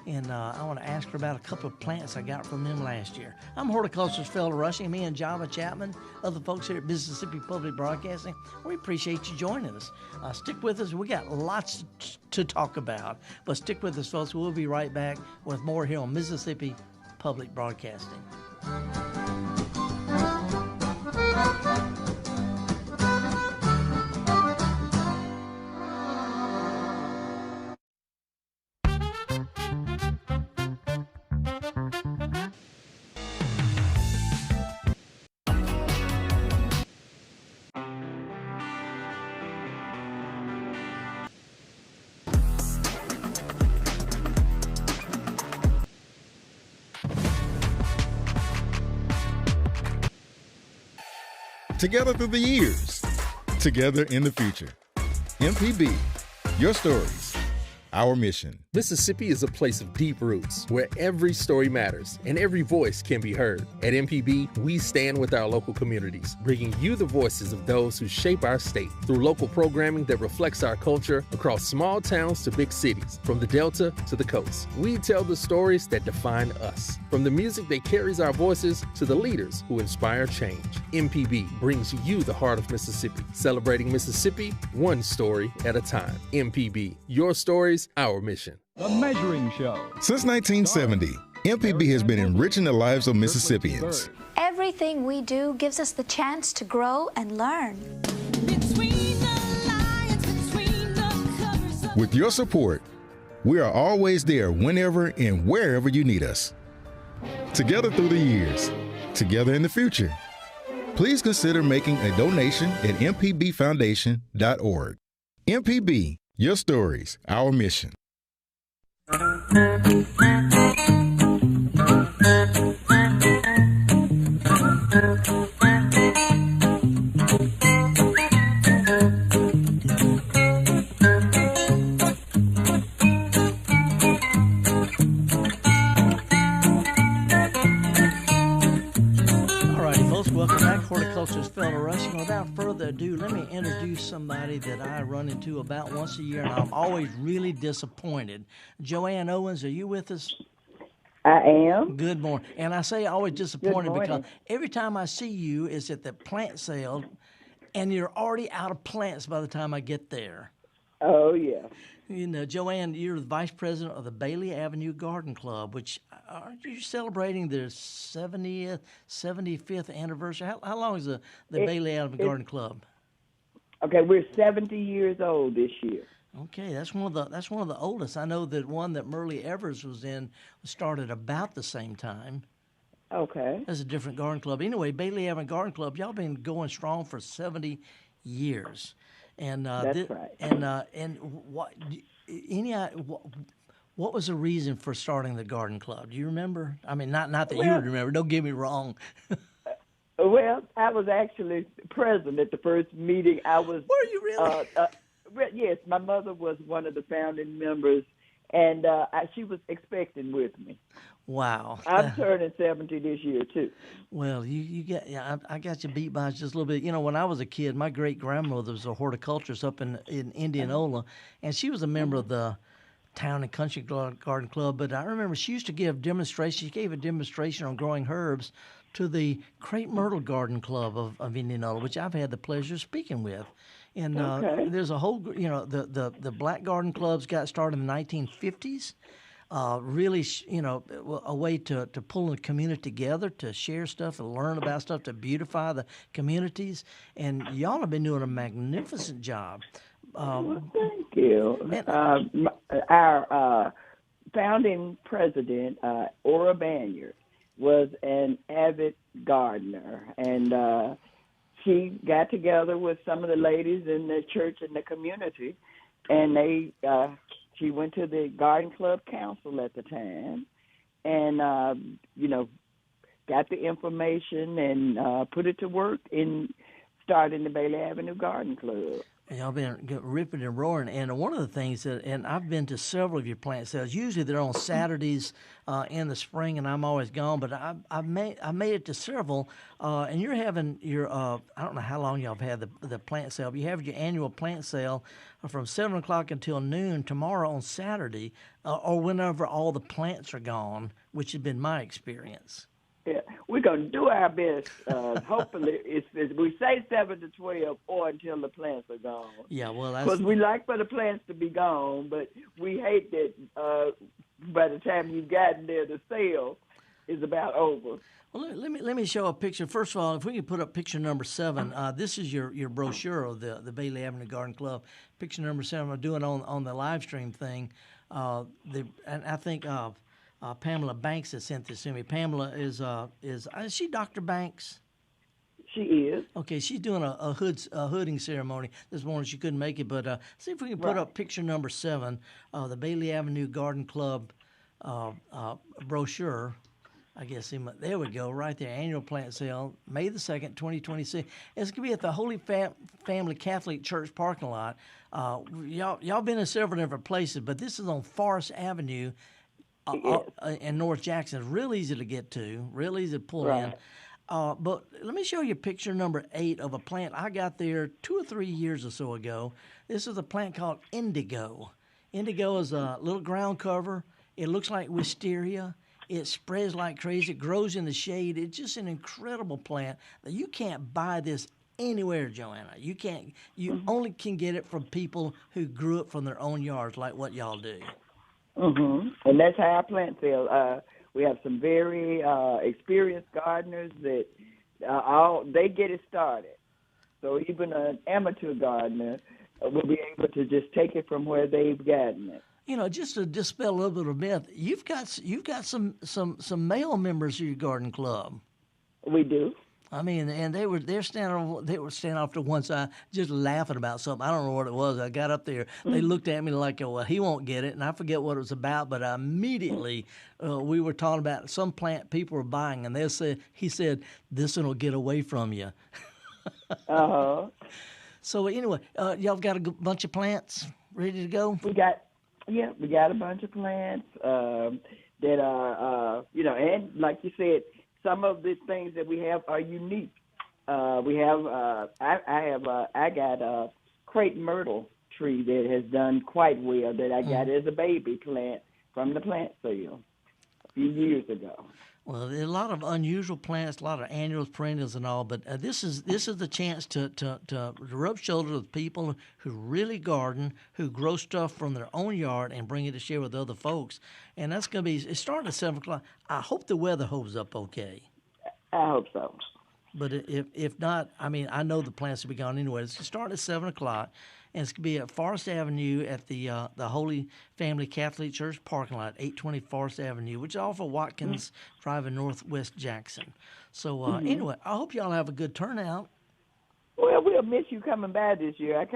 and I want to ask her about a couple of plants I got from them last year. I'm horticulturalist Felder Rushing, me and Java Chapman, other folks here at Mississippi Public Broadcasting. We appreciate you joining us. Stick with us. We got lots to talk about, but stick with us, folks. We'll be right back with more here on Mississippi Public Broadcasting. Together through the years, together in the future. MPB, your stories, our mission. Mississippi is a place of deep roots where every story matters and every voice can be heard. At MPB, we stand with our local communities, bringing you the voices of those who shape our state through local programming that reflects our culture across small towns to big cities, from the Delta to the coast. We tell the stories that define us, from the music that carries our voices to the leaders who inspire change. MPB brings you the heart of Mississippi, celebrating Mississippi one story at a time. MPB, your stories, our mission. The Measuring Show. Since 1970, MPB has been enriching the lives of Mississippians. Everything we do gives us the chance to grow and learn. With your support, we are always there whenever and wherever you need us. Together through the years, together in the future. Please consider making a donation at mpbfoundation.org. MPB, your stories, our mission. Welcome back, horticulturalist Felder Rushing. Without further ado, let me introduce somebody that I run into about once a year, and I'm always really disappointed. Joanne Owens, are you with us? I am. Good morning. And I say always disappointed because every time I see you is at the plant sale, and you're already out of plants by the time I get there. Oh, yeah. You know, Joanne, you're the vice president of the Bailey Avenue Garden Club, which aren't you celebrating their 75th anniversary? How long is the Bailey Avenue Garden Club? Okay, we're 70 years old this year. Okay, that's one of the oldest. I know that one that Merle Evers was in started about the same time. Okay. That's a different garden club. Anyway, Bailey Avenue Garden Club, y'all been going strong for 70 years. And that's right. And what was the reason for starting the garden club? Do you remember? I mean, not that you would remember. Don't get me wrong. Well, I was actually present at the first meeting. Were you really? Yes, my mother was one of the founding members, and she was expecting with me. Wow. I'm turning 70 this year, too. Well, I got you beat by just a little bit. You know, when I was a kid, my great-grandmother was a horticulturist up in Indianola, and she was a member of the Town and Country Garden Club. But I remember she used to give demonstrations. She gave a demonstration on growing herbs to the Crepe Myrtle Garden Club of Indianola, which I've had the pleasure of speaking with. And there's a whole, you know, the Black Garden Clubs got started in the 1950s. Really, you know, a way to pull the community together, to share stuff, to learn about stuff, to beautify the communities. And y'all have been doing a magnificent job. Thank you. Our founding president, Ora Banyard, was an avid gardener, and she got together with some of the ladies in the church and the community, and she went to the Garden Club Council at the time and, you know, got the information and put it to work in starting the Bailey Avenue Garden Club. Y'all been ripping and roaring, and one of the things and I've been to several of your plant sales. Usually they're on Saturdays in the spring, and I'm always gone. But I made it to several, and you're having your I don't know how long y'all have had the plant sale. But you have your annual plant sale from 7 o'clock until noon tomorrow on Saturday, or whenever all the plants are gone, which has been my experience. Yeah, we're going to do our best. Hopefully, we say 7 to 12 or until the plants are gone. Yeah, well, that's... Because we like for the plants to be gone, but we hate that by the time you've gotten there, the sale is about over. Well, let me show a picture. First of all, if we can put up picture number 7, this is your brochure of the Bailey Avenue Garden Club. Picture number 7, I'm doing on the live stream thing. And I think... Pamela Banks has sent this to me. Pamela is she Dr. Banks? She is. Okay, she's doing a hooding ceremony this morning. She couldn't make it, but see if we can put up picture number 7, the Bailey Avenue Garden Club brochure. I guess there we go, right there. Annual plant sale, May the 2nd, 2026. It's going to be at the Holy Family Catholic Church parking lot. Y'all been in several different places, but this is on Forest Avenue in North Jackson. It's real easy to get to, real easy to pull in. But let me show you picture number 8 of a plant I got there 2 or 3 years or so ago. This is a plant called indigo. Indigo is a little ground cover. It looks like wisteria. It spreads like crazy. It grows in the shade. It's just an incredible plant. You can't buy this anywhere, Joanna. You can't. You only can get it from people who grew it from their own yards, like what y'all do. And that's how our plant sale. We have some very experienced gardeners that they get it started. So even an amateur gardener will be able to just take it from where they've gotten it. You know, just to dispel a little bit of myth, you've got some male members of your garden club. We do. I mean, and they were standing off to one side, just laughing about something. I don't know what it was. I got up there, they looked at me like, well, he won't get it, and I forget what it was about. But immediately we were talking about some plant people were buying, and he said, this one will get away from you. So anyway, y'all got a bunch of plants ready to go? We got a bunch of plants that are, and like you said, some of the things that we have are unique. We have, I got a crepe myrtle tree that has done quite well that I got as a baby plant from the plant sale a few years ago. Well, there are a lot of unusual plants, a lot of annuals, perennials, and all. But this is the chance to rub shoulders with people who really garden, who grow stuff from their own yard, and bring it to share with other folks. And that's going to be. It's starting at 7:00. I hope the weather holds up okay. I hope so. But if not, I mean, I know the plants will be gone anyway. It's starting at 7:00. And it's going to be at Forest Avenue at the Holy Family Catholic Church parking lot, 820 Forest Avenue, which is off of Watkins Drive in Northwest Jackson. So anyway, I hope y'all have a good turnout. Well, we'll miss you coming by this year.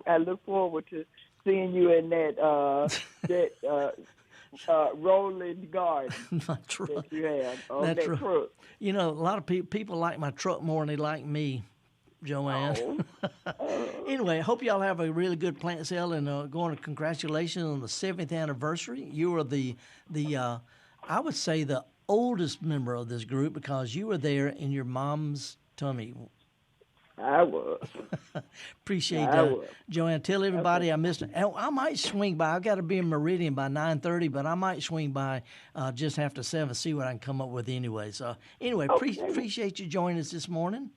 I look forward to seeing you in that rolling garden that you have on that truck. You know, a lot of people like my truck more than they like me, Joanne. Anyway, I hope y'all have a really good plant sale, and going to congratulations on the 70th anniversary. You are the I would say the oldest member of this group because you were there in your mom's tummy. I was. Appreciate that. Joanne, tell everybody I missed it. I might swing by. I've got to be in Meridian by 9:30, but I might swing by just after 7, see what I can come up with anyway. So anyway, appreciate you joining us this morning.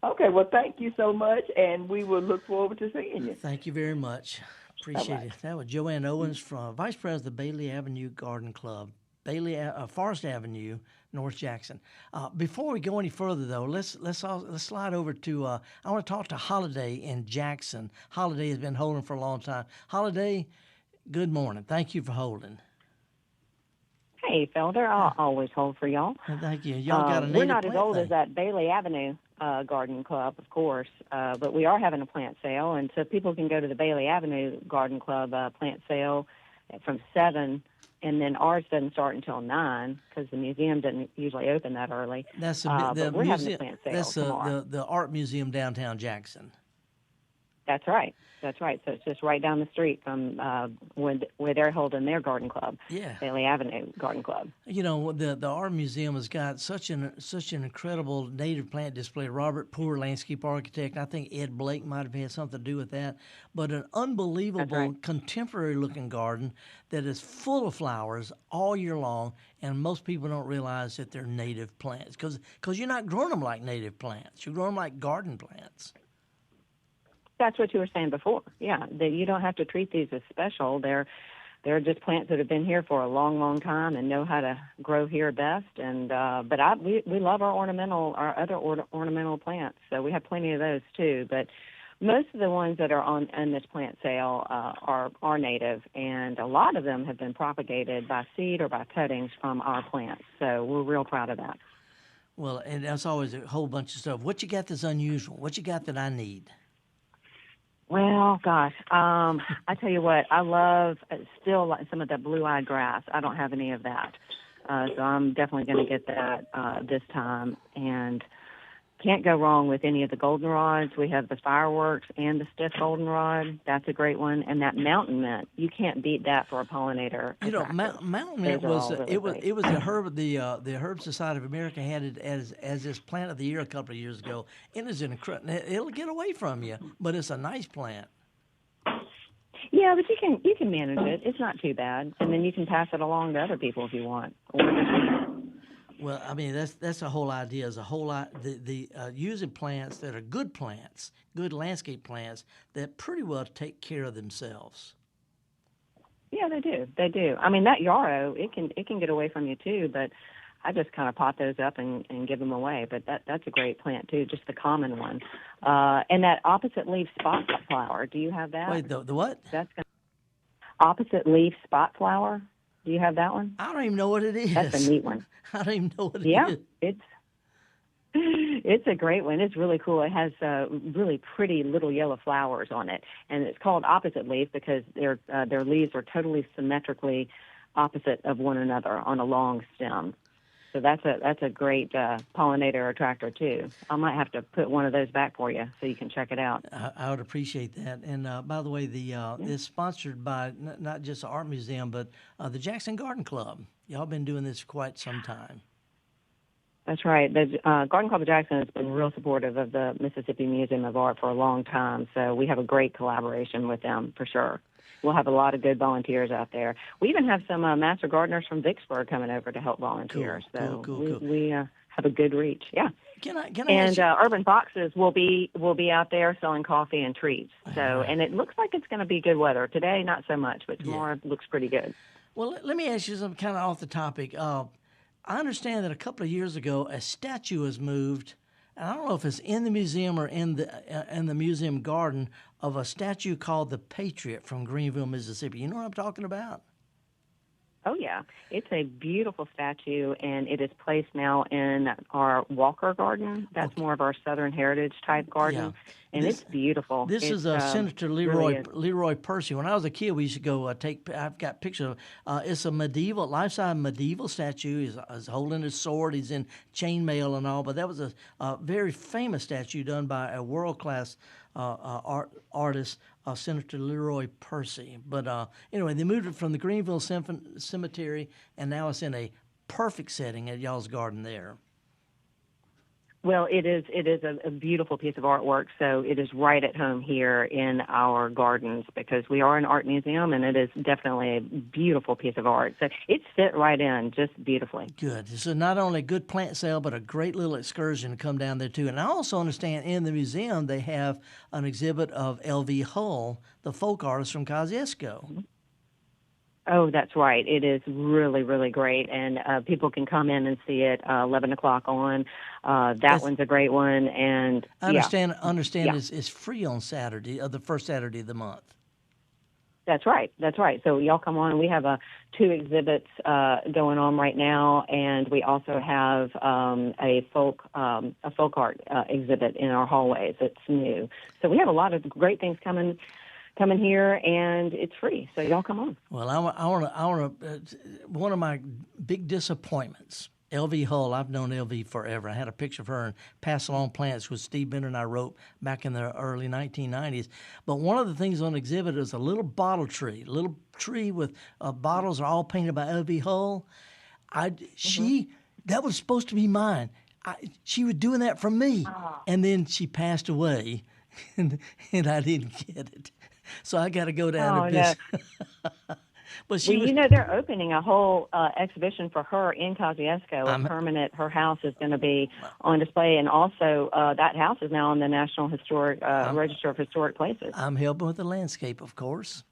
Okay, well, thank you so much, and we will look forward to seeing you. Thank you very much. Appreciate it. That was Joanne Owens, Vice President of the Bailey Avenue Garden Club, Forest Avenue, North Jackson. Before we go any further, though, let's slide over to. I want to talk to Holiday in Jackson. Holiday has been holding for a long time. Holiday, good morning. Thank you for holding. Hey, Felder, I'll always hold for y'all. Thank you. Y'all got a native We're not plant as old thing. as that Bailey Avenue Garden Club, of course, but we are having a plant sale, and so people can go to the Bailey Avenue Garden Club plant sale from 7, and then ours doesn't start until 9 because the museum doesn't usually open that early. That's but we're having a plant sale That's tomorrow. the art museum downtown Jackson. That's right. That's right. So it's just right down the street from where they're holding their garden club. Yeah. Bailey Avenue Garden Club. You know, the art museum has got such an incredible native plant display. Robert Poor, landscape architect. I think Ed Blake might have had something to do with that. But an unbelievable contemporary-looking garden that is full of flowers all year long, and most people don't realize that they're native plants because you're not growing them like native plants. You're growing them like garden plants. That's what you were saying before. Yeah, that you don't have to treat these as special. They're just plants that have been here for a long, long time and know how to grow here best. And we love our other ornamental plants. So we have plenty of those too. But most of the ones that are on this plant sale are native, and a lot of them have been propagated by seed or by cuttings from our plants. So we're real proud of that. Well, and that's always a whole bunch of stuff. What you got that's unusual? What you got that I need? Well, gosh, I tell you what, I love still some of the blue-eyed grass. I don't have any of that. So I'm definitely going to get that this time. And can't go wrong with any of the goldenrods. We have the fireworks and the stiff goldenrod. That's a great one. And that mountain mint, you can't beat that for a pollinator. You know, mountain mint was it was the herb the Herb Society of America had it as this plant of the year a couple of years ago. It is incredible. It'll get away from you, but it's a nice plant. Yeah, but you can manage it. It's not too bad, and then you can pass it along to other people if you want. Well, I mean that's the whole idea. Is a whole lot using plants that are good plants, good landscape plants that pretty well take care of themselves. Yeah, they do. They do. I mean, that yarrow, it can get away from you too, but I just kind of pot those up and give them away. But that's a great plant too, just the common one. And that opposite leaf spot flower. Do you have that? Wait, the what? Opposite leaf spot flower. Do you have that one? I don't even know what it is. That's a neat one. I don't even know what it is. Yeah, it's a great one. It's really cool. It has really pretty little yellow flowers on it, and it's called opposite leaf because their leaves are totally symmetrically opposite of one another on a long stem. So that's a great pollinator attractor too. I might have to put one of those back for you so you can check it out. I would appreciate that. And by the way, it's sponsored by not just the Art Museum, but the Jackson Garden Club. Y'all been doing this for quite some time. That's right. The Garden Club of Jackson has been real supportive of the Mississippi Museum of Art for a long time, so we have a great collaboration with them for sure. We'll have a lot of good volunteers out there. We even have some master gardeners from Vicksburg coming over to help volunteer. Cool. We have a good reach. Yeah. Can I and Urban Foxes will be out there selling coffee and treats. So and it looks like it's going to be good weather today. Not so much, but tomorrow looks pretty good. Well, let me ask you something kind of off the topic. I understand that a couple of years ago a statue was moved. I don't know if it's in the museum or in the museum garden of a statue called the Patriot from Greenville, Mississippi. You know what I'm talking about? Oh, yeah. It's a beautiful statue, and it is placed now in our Walker Garden. That's more of our Southern Heritage type garden, and it's beautiful. This is Senator Leroy Percy. When I was a kid, we used to go I've got pictures of it's a life-size medieval statue. He's holding his sword. He's in chainmail and all, but that was a very famous statue done by a world-class artist, Senator Leroy Percy. But anyway, they moved it from the Greenville Cemetery, and now it's in a perfect setting at y'all's garden there. Well, it is a beautiful piece of artwork, so it is right at home here in our gardens because we are an art museum, and it is definitely a beautiful piece of art. So it's fit right in just beautifully. Good. So not only a good plant sale, but a great little excursion to come down there, too. And I also understand in the museum they have an exhibit of L.V. Hull, the folk artist from Kosciuszko. Mm-hmm. Oh, that's right. It is really, really great, and people can come in and see it 11 o'clock on. That one's a great one, and I understand it's free on Saturday, the first Saturday of the month. That's right. So y'all come on. We have 2 exhibits going on right now, and we also have a folk art exhibit in our hallways. It's new, so we have a lot of great things coming here, and it's free, so y'all come on. Well, I want to. One of my big disappointments, L.V. Hull. I've known L.V. forever. I had a picture of her in Pass Along Plants, which Steve Bender and I wrote back in the early 1990s. But one of the things on the exhibit is a little bottle tree, with bottles are all painted by L.V. Hull. That was supposed to be mine. She was doing that for me, and then she passed away, and I didn't get it. So I got to go down and visit. No. But they're opening a whole exhibition for her in Kosciuszko. Her house is going to be on display, and also that house is now on the National Historic Register of Historic Places. I'm helping with the landscape, of course.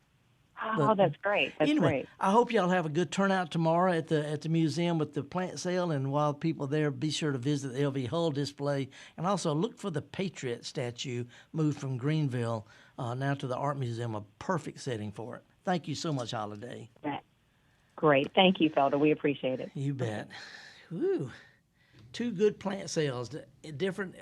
Oh, that's great. Great. I hope y'all have a good turnout tomorrow at the museum with the plant sale. And while people there, be sure to visit the L.V. Hull display, and also look for the Patriot statue moved from Greenville now to the Art Museum. A perfect setting for it. Thank you so much, Holiday. Great. Thank you, Felder. We appreciate it. You bet. Woo. two good plant sales at different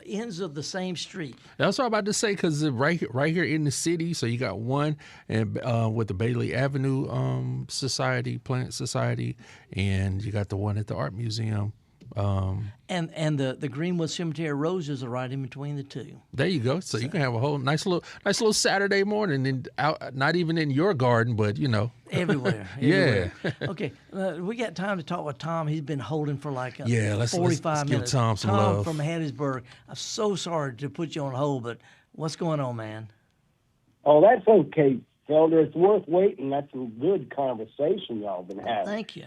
ends of the same street. That's what I'm about to say, because right here in the city, so you got one and with the Bailey Avenue Plant Society, and you got the one at the Art Museum. And the Greenwood Cemetery roses are right in between the two. There you go. So you can have a whole nice little Saturday morning, and out, not even in your garden, but everywhere. Yeah. Okay, we got time to talk with Tom. He's been holding for like 45 let's minutes. give Tom some Tom love. from Hattiesburg. I'm so sorry to put you on hold, but what's going on, man? Oh, that's okay, Felder. It's worth waiting. That's some good conversation y'all been having. Thank you.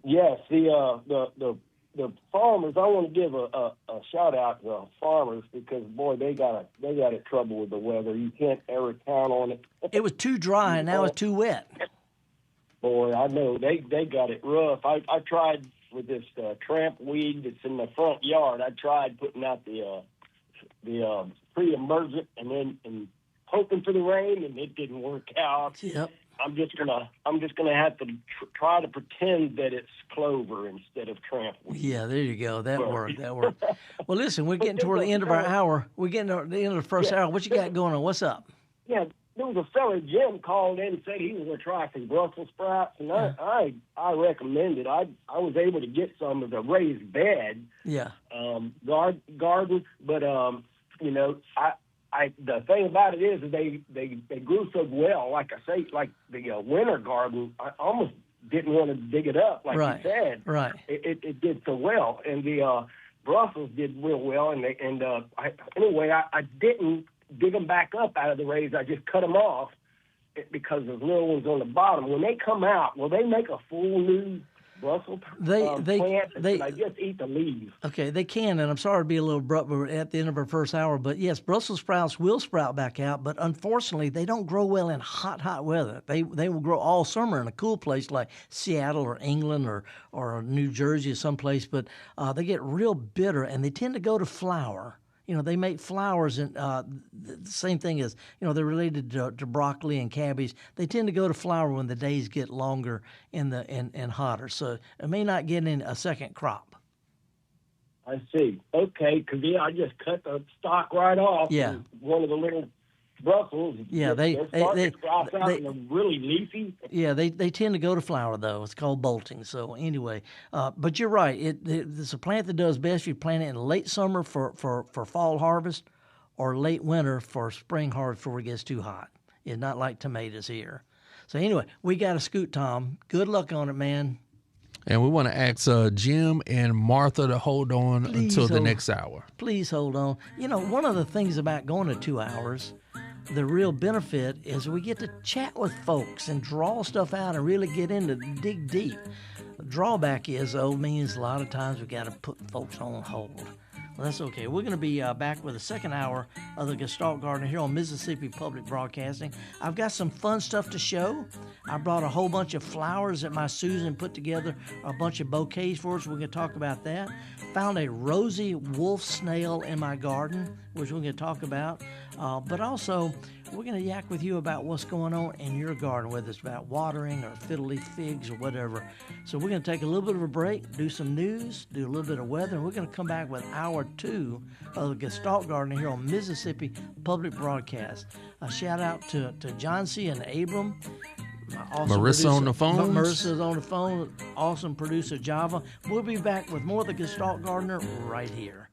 Yes, the farmers. I want to give a shout out to the farmers, because boy, they got it trouble with the weather. You can't ever count on it. It was too dry, and now it's too wet. Boy, I know they got it rough. I tried with this tramp weed that's in the front yard. I tried putting out the pre-emergent and hoping for the rain, and it didn't work out. Yep. I'm just gonna have to try to pretend that it's clover instead of tramp weed. Yeah, there you go. That worked. Well, listen, we're getting toward the end of our hour. We're getting to the end of the first hour. What you got going on? What's up? Yeah, there was a fella, Jim, called in and said he was going to try some Brussels sprouts, and I recommended. I was able to get some of the raised bed. Yeah. Garden, but the thing about it is that they grew so well. Like I say, like the winter garden, I almost didn't want to dig it up, like you said. Right. It did so well, and the Brussels did real well. And I didn't dig them back up out of the raised. I just cut them off because there's little ones on the bottom. When they come out, will they make a full new Brussels plant? I just eat the leaves. Okay, they can, and I'm sorry to be a little abrupt, we're at the end of our first hour, but yes, Brussels sprouts will sprout back out, but unfortunately, they don't grow well in hot weather. They will grow all summer in a cool place like Seattle or England or New Jersey or someplace, but they get real bitter, and they tend to go to flower. They make flowers, and the same thing as, they're related to broccoli and cabbage. They tend to go to flower when the days get longer and hotter. So it may not get in a second crop. I see. Okay, because I just cut the stalk right off. Yeah. One of the little Brussels. Yeah, they really leafy. Yeah, they tend to go to flower, though. It's called bolting. So anyway, but you're right. It's a plant that does best if you plant it in late summer for fall harvest, or late winter for spring harvest before it gets too hot. It's not like tomatoes here. So anyway, we got to scoot, Tom. Good luck on it, man. And we want to ask Jim and Martha to hold on until the next hour. Please hold on. One of the things about going to 2 hours, the real benefit is we get to chat with folks and draw stuff out and really get into dig deep. The drawback is, means a lot of times we got to put folks on hold. Well, that's okay. We're going to be back with the second hour of the Gestalt Gardener here on Mississippi Public Broadcasting. I've got some fun stuff to show. I brought a whole bunch of flowers that my Susan put together, a bunch of bouquets for us. We're going to talk about that. Found a rosy wolf snail in my garden, which we're going to talk about. But also, we're going to yak with you about what's going on in your garden, whether it's about watering or fiddle leaf figs or whatever. So we're going to take a little bit of a break, do some news, do a little bit of weather, and we're going to come back with hour 2 of the Gestalt Gardener here on Mississippi Public Broadcast. A shout out to John C. and Abram. Marissa on the phone. Marissa's on the phone. Awesome producer Java. We'll be back with more of the Gestalt Gardener right here.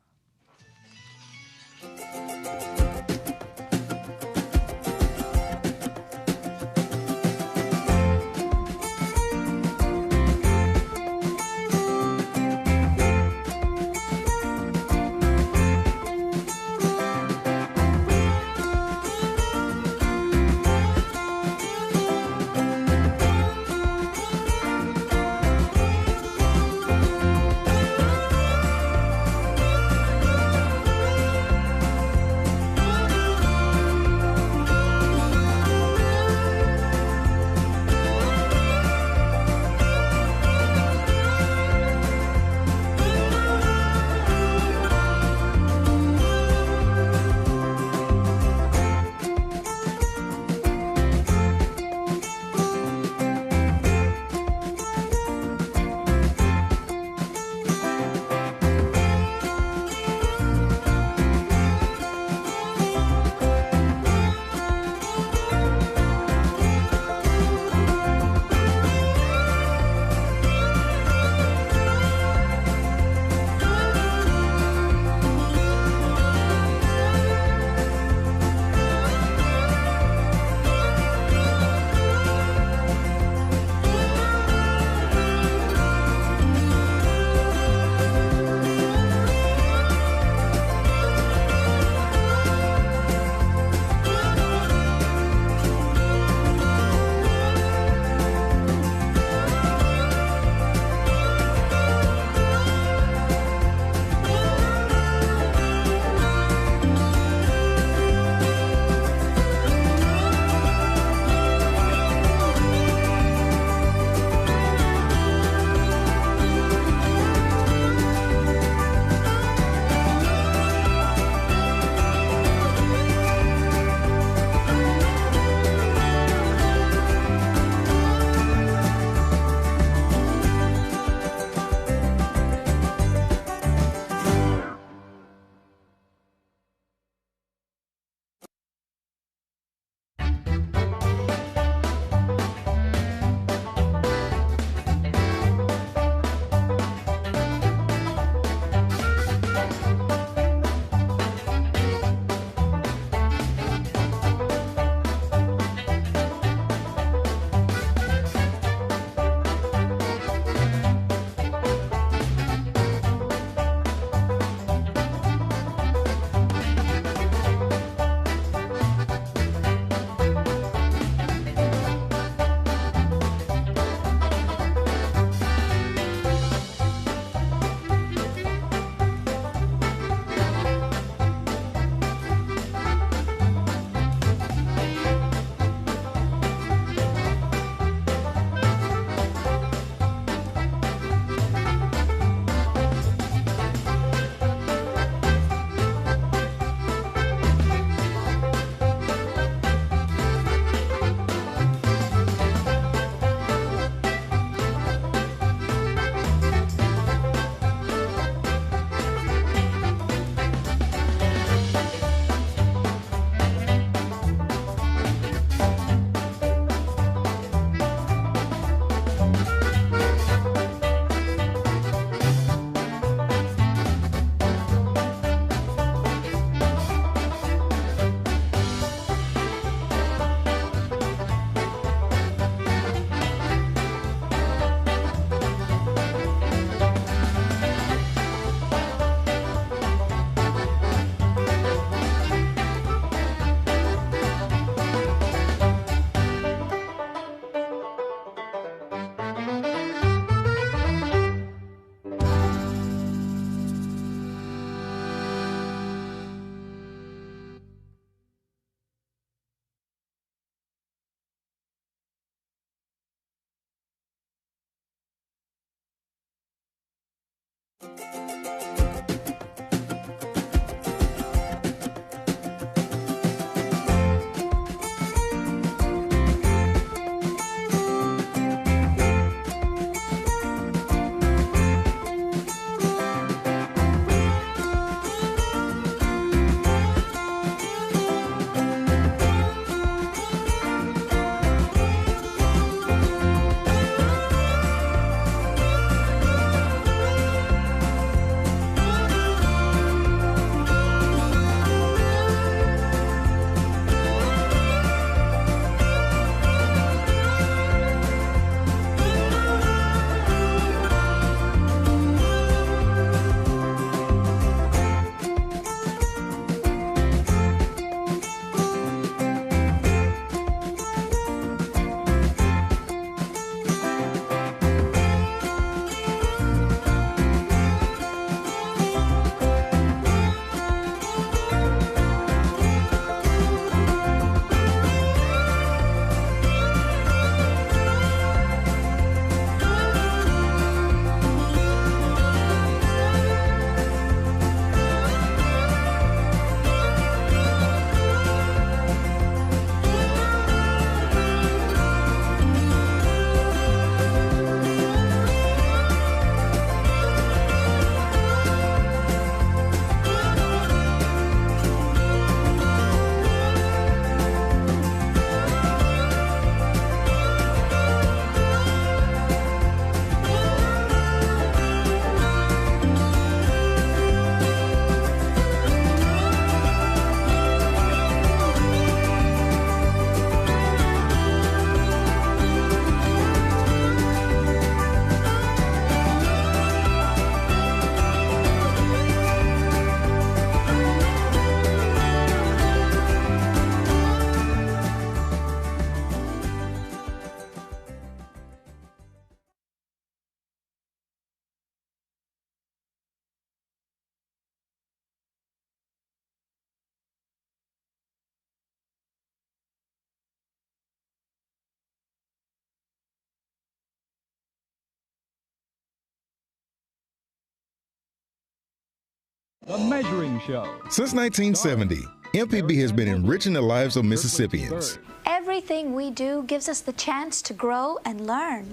The Measuring Show. Since 1970, MPB has been enriching the lives of Mississippians. Everything we do gives us the chance to grow and learn.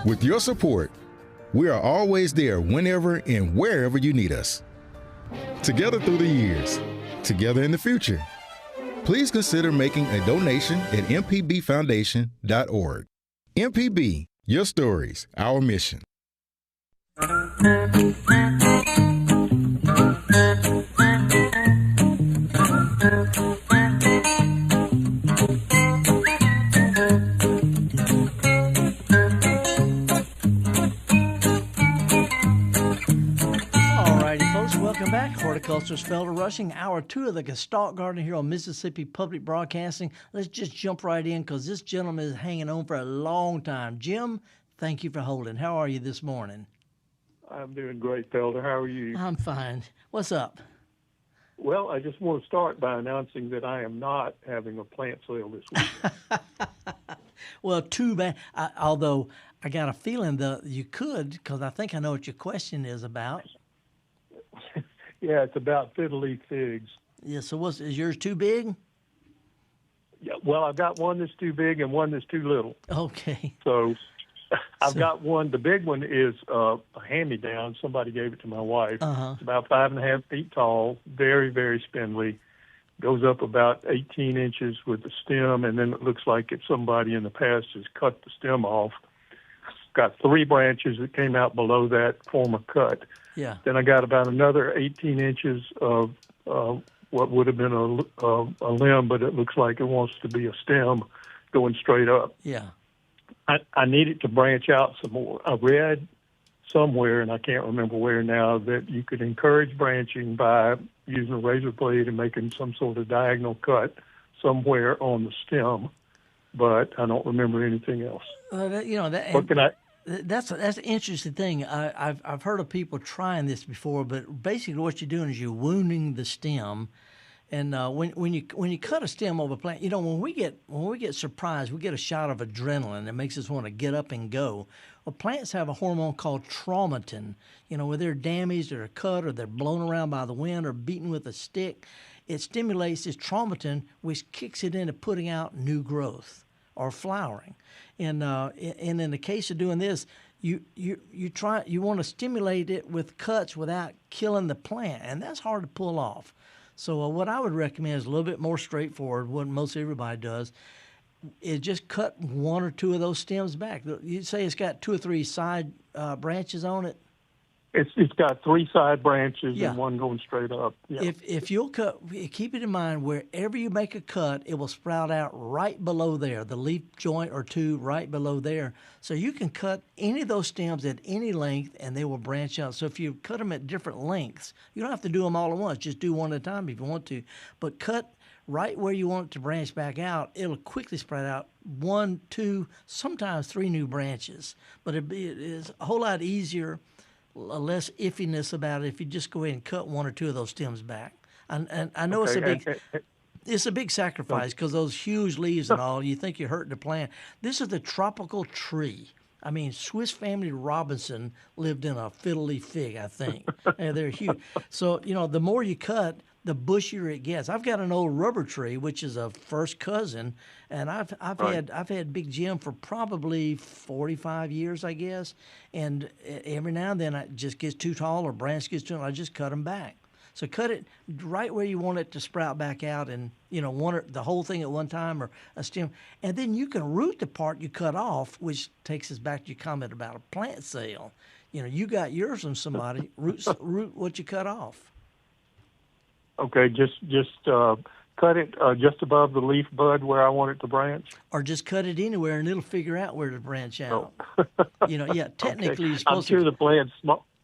With your support, we are always there whenever and wherever you need us. Together through the years, together in the future. Please consider making a donation at mpbfoundation.org. MPB, your stories, our mission. Welcome back. Horticulturalist Felder Rushing, Hour 2 of the Gestalt Gardener here on Mississippi Public Broadcasting. Let's just jump right in because this gentleman is hanging on for a long time. Jim, thank you for holding. How are you this morning? I'm doing great, Felder. How are you? I'm fine. What's up? Well, I just want to start by announcing that I am not having a plant sale this week. Well, too bad. Although I got a feeling that you could, because I think I know what your question is about. Yeah, it's about fiddle-leaf figs. Yeah, so is yours too big? Yeah, well, I've got one that's too big and one that's too little. Okay. So I've got one. The big one is a hand-me-down. Somebody gave it to my wife. It's about 5.5 feet tall, very, very spindly. Goes up about 18 inches with the stem, and then it looks like if somebody in the past has cut the stem off. Got 3 branches that came out below that form a cut. Yeah. Then I got about another 18 inches of what would have been a limb, but it looks like it wants to be a stem going straight up. Yeah. I need it to branch out some more. I read somewhere, and I can't remember where now, that you could encourage branching by using a razor blade and making some sort of diagonal cut somewhere on the stem, but I don't remember anything else. What can I? That's an interesting thing. I've heard of people trying this before, but basically what you're doing is you're wounding the stem, And when you cut a stem of a plant, you know, when we get surprised, we get a shot of adrenaline that makes us want to get up and go. Well, plants have a hormone called traumatin. You know, when they're damaged or cut or they're blown around by the wind or beaten with a stick, it stimulates this traumatin, which kicks it into putting out new growth or flowering. And in the case of doing this, you want to stimulate it with cuts without killing the plant, and that's hard to pull off. So what I would recommend is a little bit more straightforward, what most everybody does, is just cut one or two of those stems back. You say it's got 2 or 3 side branches on it? It's got 3 side branches and one going straight up. Yeah. If you'll cut, keep it in mind, wherever you make a cut, it will sprout out right below there, the leaf joint or 2 right below there. So you can cut any of those stems at any length and they will branch out. So if you cut them at different lengths, you don't have to do them all at once. Just do one at a time if you want to. But cut right where you want it to branch back out. It'll quickly spread out 1, 2, sometimes 3 new branches. But it is a whole lot easier, less iffiness about it if you just go ahead and cut 1 or 2 of those stems back. And I know it's a big sacrifice because those huge leaves and all, you think you're hurting the plant. This is the tropical tree. I mean, Swiss Family Robinson lived in a fiddle leaf fig, I think. And they're huge. So, you know, the more you cut, the bushier it gets. I've got an old rubber tree, which is a first cousin, and I've had Big Jim for probably 45 years, I guess. And every now and then it just gets too tall or branch gets too tall, I just cut them back. So cut it right where you want it to sprout back out, and you know, the whole thing at one time or a stem, and then you can root the part you cut off, which takes us back to your comment about a plant sale. You know, you got yours from somebody. root what you cut off. Okay, just cut it just above the leaf bud where I want it to branch? Or just cut it anywhere and it'll figure out where to branch out. Oh. You know, yeah, technically you're supposed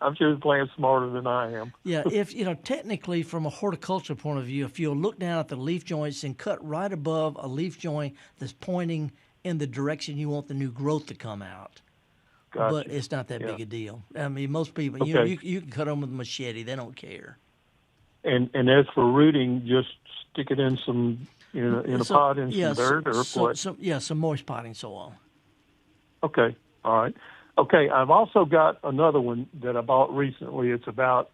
I'm sure the plant's smarter than I am. Yeah, if you know, technically from a horticulture point of view, if you'll look down at the leaf joints and cut right above a leaf joint that's pointing in the direction you want the new growth to come out. Gotcha. But it's not that big a deal. I mean, most people, you can cut them with a machete. They don't care. And as for rooting, just stick it in some in a pot in some dirt or what? Some moist potting soil. Okay, all right. Okay, I've also got another one that I bought recently. It's about,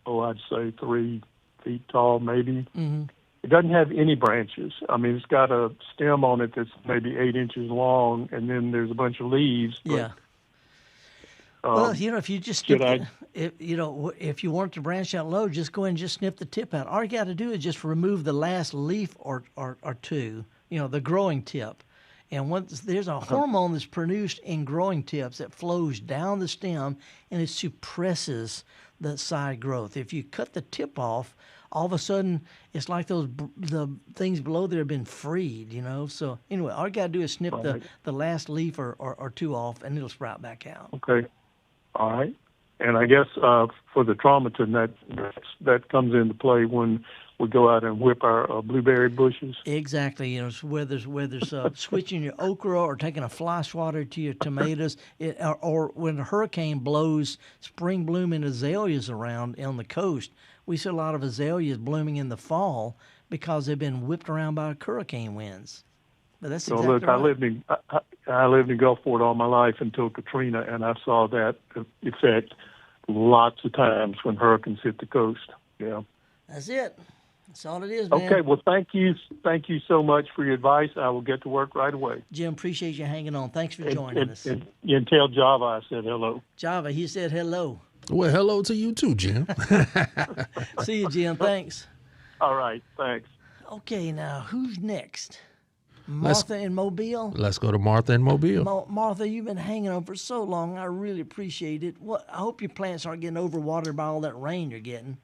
I'd say 3 feet tall, maybe. Mm-hmm. It doesn't have any branches. I mean, it's got a stem on it that's maybe 8 inches long, and then there's a bunch of leaves. But, yeah. Well, you know, if you just snip if you want it to branch out low, just go ahead and just snip the tip out. All you got to do is just remove the last leaf or 2, you know, the growing tip. And once there's a hormone that's produced in growing tips that flows down the stem and it suppresses the side growth. If you cut the tip off, all of a sudden it's like the things below there have been freed, you know. So anyway, all you got to do is snip the last leaf or 2 off and it'll sprout back out. Okay. All right. And I guess for the traumatin, that comes into play when we go out and whip our blueberry bushes. Exactly. You know, whether there's switching your okra or taking a fly swatter to your tomatoes, or when a hurricane blows spring blooming azaleas around on the coast, we see a lot of azaleas blooming in the fall because they've been whipped around by hurricane winds. But that's exactly right. I lived in Gulfport all my life until Katrina, and I saw that effect lots of times when hurricanes hit the coast. Yeah. That's it. That's all it is, man. Okay, well, thank you so much for your advice. I will get to work right away. Jim, appreciate you hanging on. Thanks for joining us. And tell Java I said hello. Java, he said hello. Well, hello to you too, Jim. See you, Jim. Thanks. All right, thanks. Okay, now, who's next? Martha in Mobile? Let's go to Martha in Mobile. Martha, you've been hanging on for so long. I really appreciate it. I hope your plants aren't getting overwatered by all that rain you're getting.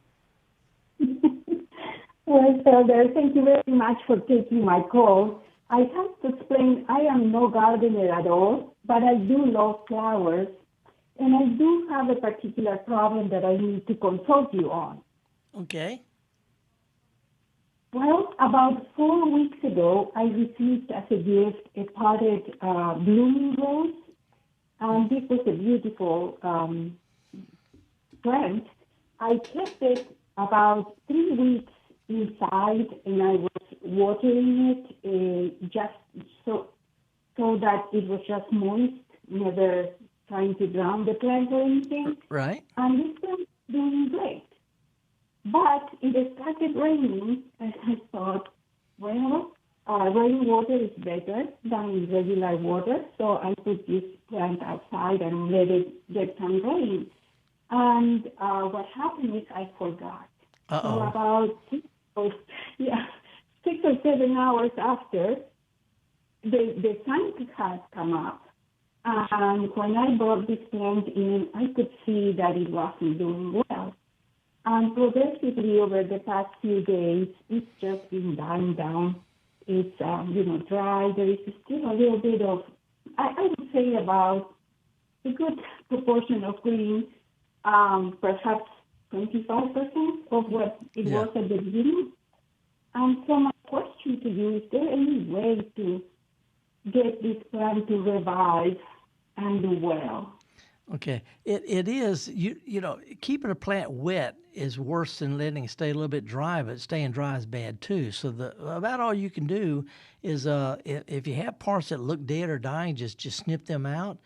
Well, Felder, thank you very much for taking my call. I have to explain, I am no gardener at all, but I do love flowers, and I do have a particular problem that I need to consult you on. Okay. Well, about 4 weeks ago, I received as a gift a potted blooming rose, and this was a beautiful plant. I kept it about 3 weeks inside, and I was watering it just so that it was just moist, never trying to drown the plant or anything. Right. And this plant doing great. But it started raining, and I thought, well, rainwater is better than regular water, so I put this plant outside and let it get some rain. And what happened is I forgot. So about 6 or 7 hours after, the sun had come up. And when I brought this plant in, I could see that it wasn't doing well. And progressively over the past few days, it's just been dying down. It's, dry. There is still a little bit of, I would say about a good proportion of green, perhaps 25% of what it was at the beginning. And so my question to you, is there any way to get this plant to revive and do well? Okay, it is, keeping a plant wet is worse than letting it stay a little bit dry, but staying dry is bad too. So about all you can do is if you have parts that look dead or dying, just snip them out.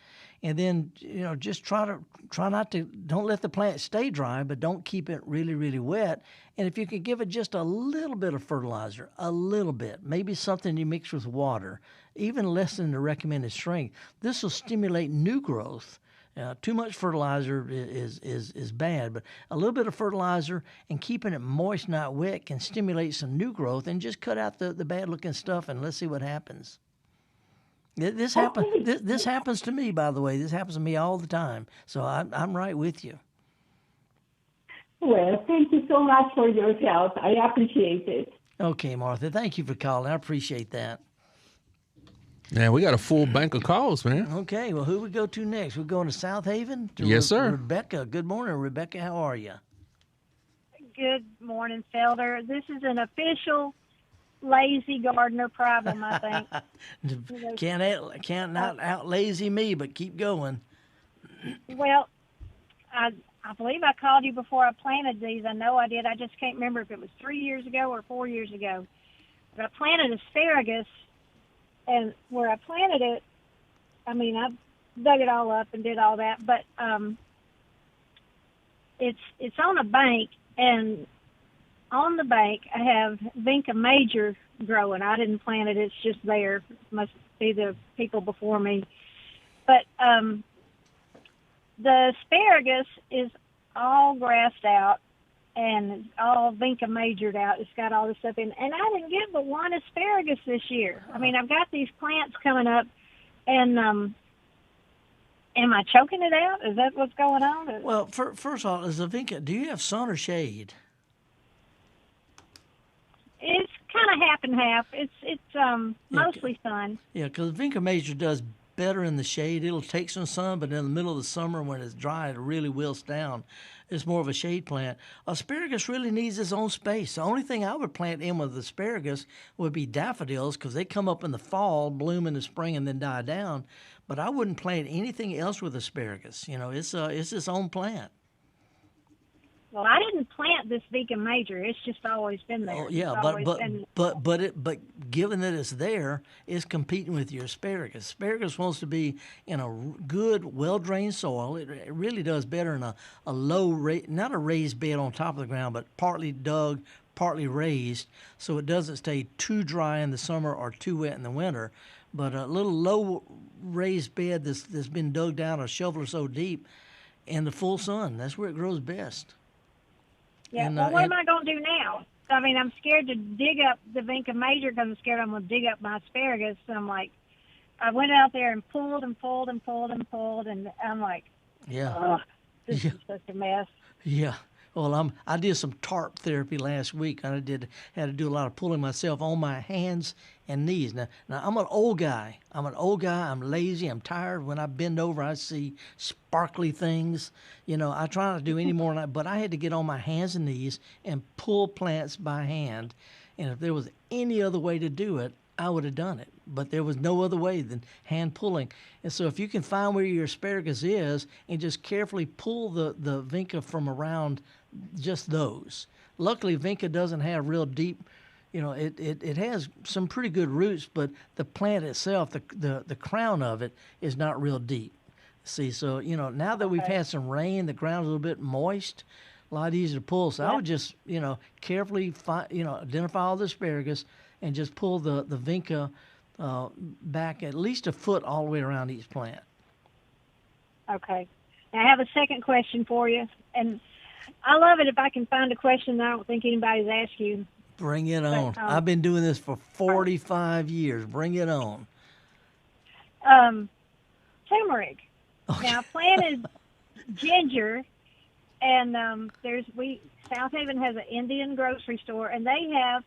And then, just try not to, don't let the plant stay dry, but don't keep it really, really wet. And if you can give it just a little bit of fertilizer, a little bit, maybe something you mix with water, even less than the recommended strength, this will stimulate new growth. Too much fertilizer is bad, but a little bit of fertilizer and keeping it moist, not wet, can stimulate some new growth, and just cut out the bad-looking stuff, and let's see what happens. This happens to me, by the way. This happens to me all the time, so I'm right with you. Well, thank you so much for your help. I appreciate it. Okay, Martha, thank you for calling. I appreciate that. Man, we got a full bank of calls, man. Okay, well, who we go to next? We're going to South Haven? Yes, sir. Rebecca. Good morning, Rebecca. How are you? Good morning, Felder. This is an official lazy gardener problem, I think. Can't out lazy me, but keep going. Well, I believe I called you before I planted these. I know I did. I just can't remember if it was 3 years ago or 4 years ago. But I planted asparagus. And where I planted it, I dug it all up and did all that, but it's on a bank, and on the bank I have Vinca major growing. I didn't plant it; it's just there. It must be the people before me. But the asparagus is all grassed out, and it's all Vinca majored out. It's got all this stuff in. And I didn't get but one asparagus this year. I've got these plants coming up, and am I choking it out? Is that what's going on? Well, first of all, is the Vinca, do you have sun or shade? It's kind of half and half. It's mostly sun. Yeah, because Vinca major does better in the shade. It'll take some sun, but in the middle of the summer when it's dry, it really wilts down. It's more of a shade plant. Asparagus really needs its own space. The only thing I would plant in with asparagus would be daffodils, because they come up in the fall, bloom in the spring, and then die down. But I wouldn't plant anything else with asparagus. It's its own plant. Well, I didn't plant this Vinca major. It's just always been there. Oh, yeah, but given that it's there, it's competing with your asparagus. Asparagus wants to be in a good, well-drained soil. It really does better in a low, not a raised bed on top of the ground, but partly dug, partly raised, so it doesn't stay too dry in the summer or too wet in the winter. But a little low raised bed that's been dug down a shovel or so deep in the full sun, that's where it grows best. Yeah, what am I going to do now? I'm scared to dig up the Vinca major because I'm scared I'm going to dig up my asparagus. And I went out there and pulled and pulled and pulled and pulled, and I'm like, this is such a mess. Yeah. Well, I did some tarp therapy last week. I had to do a lot of pulling myself on my hands and knees. Now I'm an old guy. I'm lazy. I'm tired. When I bend over, I see sparkly things. I try not to do any more than that, but I had to get on my hands and knees and pull plants by hand. And if there was any other way to do it, I would have done it. But there was no other way than hand pulling. And so if you can find where your asparagus is and just carefully pull the Vinca from around just those, luckily vinca doesn't have real deep, it has some pretty good roots, but the plant itself, the crown of it is not real deep. See, so, now that we've had some rain, the ground's a little bit moist, a lot easier to pull. So I would just, carefully identify all the asparagus and just pull the vinca back at least a foot all the way around each plant. Okay. Now, I have a second question for you, and I love it if I can find a question that I don't think anybody's asked you. Bring it on. I've been doing this for 45 years. Bring it on. Turmeric. Okay. Now, I planted ginger, and South Haven has an Indian grocery store, and they have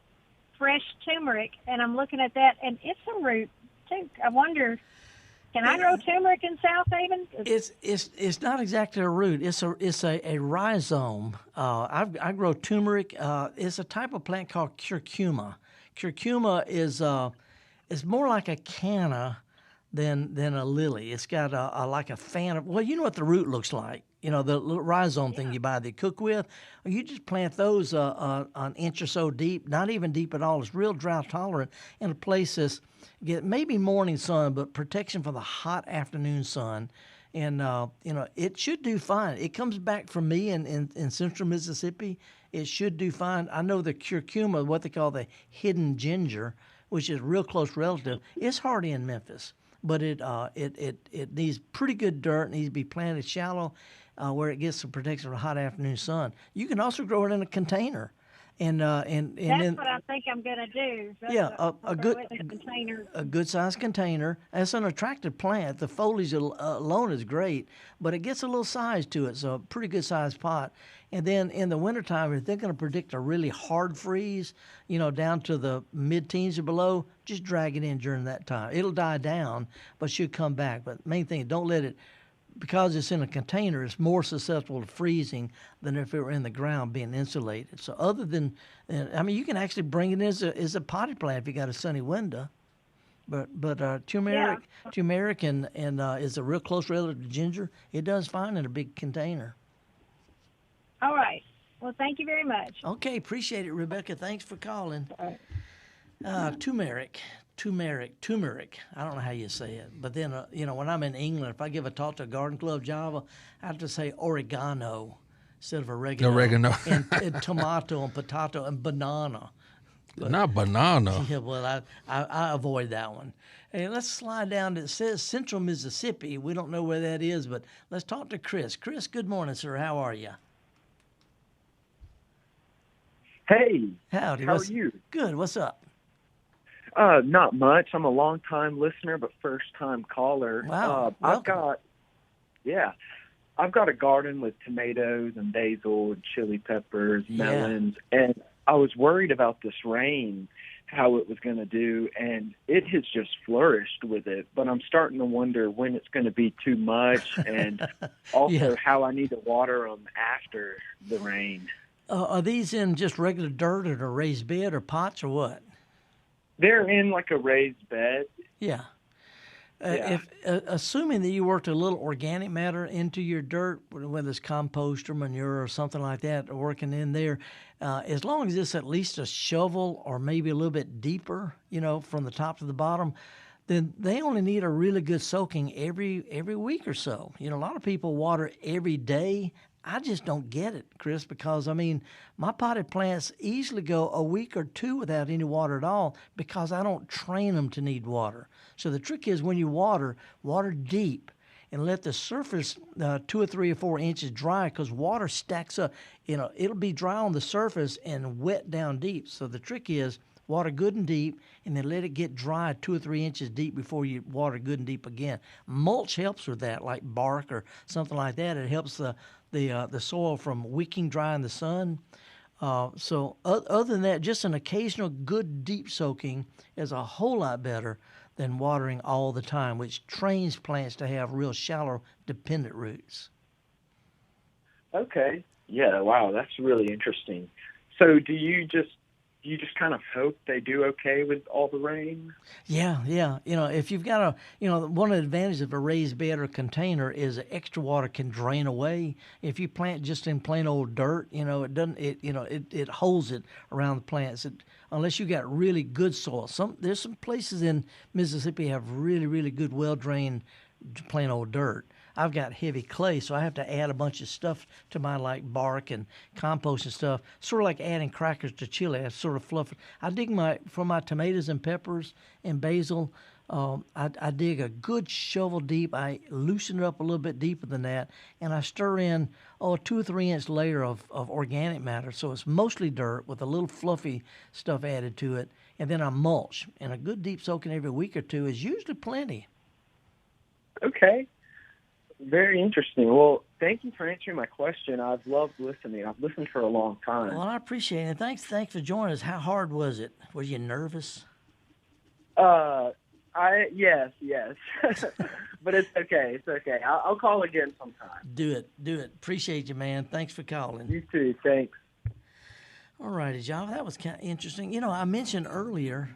fresh turmeric, and I'm looking at that, and it's a root too. I wonder, can I grow turmeric in South Haven? It's not exactly a root. It's a rhizome. I grow turmeric. It's a type of plant called curcuma. Curcuma is more like a canna than a lily. It's got like a fan of, well, you know what the root looks like. The little rhizome thing you buy that cook with. You just plant those an inch or so deep, not even deep at all. It's real drought tolerant in a place that's get maybe morning sun, but protection from the hot afternoon sun. And, it should do fine. It comes back from me in central Mississippi. It should do fine. I know the curcuma, what they call the hidden ginger, which is a real close relative, it's hardy in Memphis. But it needs pretty good dirt. It needs to be planted shallow where it gets some protection from the hot afternoon sun. You can also grow it in a container. And that's then, what I think I'm going to do. A good sized container. It's an attractive plant. The foliage alone is great, but it gets a little size to it, so a pretty good sized pot. And then in the wintertime, if they're going to predict a really hard freeze, down to the mid-teens or below, just drag it in during that time. It'll die down, but should come back. But main thing, don't let it, because it's in a container, it's more susceptible to freezing than if it were in the ground being insulated. So other than, you can actually bring it in as a potted plant if you got a sunny window. But turmeric and is a real close relative to ginger. It does fine in a big container. All right. Well, thank you very much. Okay, appreciate it, Rebecca. Thanks for calling. Turmeric. I don't know how you say it. But then, when I'm in England, if I give a talk to a garden club Java, I have to say oregano instead of oregano. and tomato and potato and banana. But, not banana. Yeah, well, I avoid that one. Hey, let's slide down to, it says central Mississippi. We don't know where that is, but let's talk to Chris. Chris, good morning, sir. How are you? Hey. Howdy. How are you? Good. What's up? Not much. I'm a long-time listener, but first-time caller. Wow. I've got a garden with tomatoes and basil and chili peppers, melons, and I was worried about this rain, how it was going to do, and it has just flourished with it. But I'm starting to wonder when it's going to be too much, and also how I need to water them after the rain. Are these in just regular dirt or a raised bed or pots or what? They're in like a raised bed. Yeah. If assuming that you worked a little organic matter into your dirt, whether it's compost or manure or something like that, working in there, as long as it's at least a shovel or maybe a little bit deeper, from the top to the bottom, then they only need a really good soaking every week or so. A lot of people water every day. I just don't get it, Chris, because, my potted plants easily go a week or two without any water at all because I don't train them to need water. So the trick is when you water deep and let the surface 2 or 3 or 4 inches dry because water stacks up. It'll be dry on the surface and wet down deep. So the trick is water good and deep and then let it get dry 2 or 3 inches deep before you water good and deep again. Mulch helps with that, like bark or something like that. It helps the soil from wicking dry in the sun. So other than that, just an occasional good deep soaking is a whole lot better than watering all the time, which trains plants to have real shallow, dependent roots. Okay. Yeah, wow, that's really interesting. So do you just you just kind of hope they do okay with all the rain? Yeah. If you've got one of the advantages of a raised bed or container is that extra water can drain away. If you plant just in plain old dirt, it doesn't. It holds it around the plants. Unless you got really good soil. There's some places in Mississippi have really, really good, well drained, plain old dirt. I've got heavy clay, so I have to add a bunch of stuff to my, like bark and compost and stuff. Sort of like adding crackers to chili. I sort of fluff it. I dig for my tomatoes and peppers and basil. I dig a good shovel deep. I loosen it up a little bit deeper than that, and I stir in 2 or 3 inch layer of organic matter. So it's mostly dirt with a little fluffy stuff added to it, and then I mulch. And a good deep soaking every week or two is usually plenty. Okay. Very interesting. Well, thank you for answering my question. I've loved listening. I've listened for a long time. Well, I appreciate it. Thanks for joining us. How hard was it? Were you nervous? Yes. But it's okay. It's okay. I'll call again sometime. Do it. Appreciate you, man. Thanks for calling. You too. Thanks. All righty, Java. That was kind of interesting. I mentioned earlier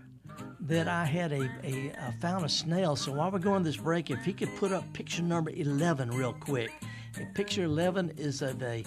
that I had I found a snail. So while we're going this break, if he could put up picture number 11 real quick. And picture 11 is of a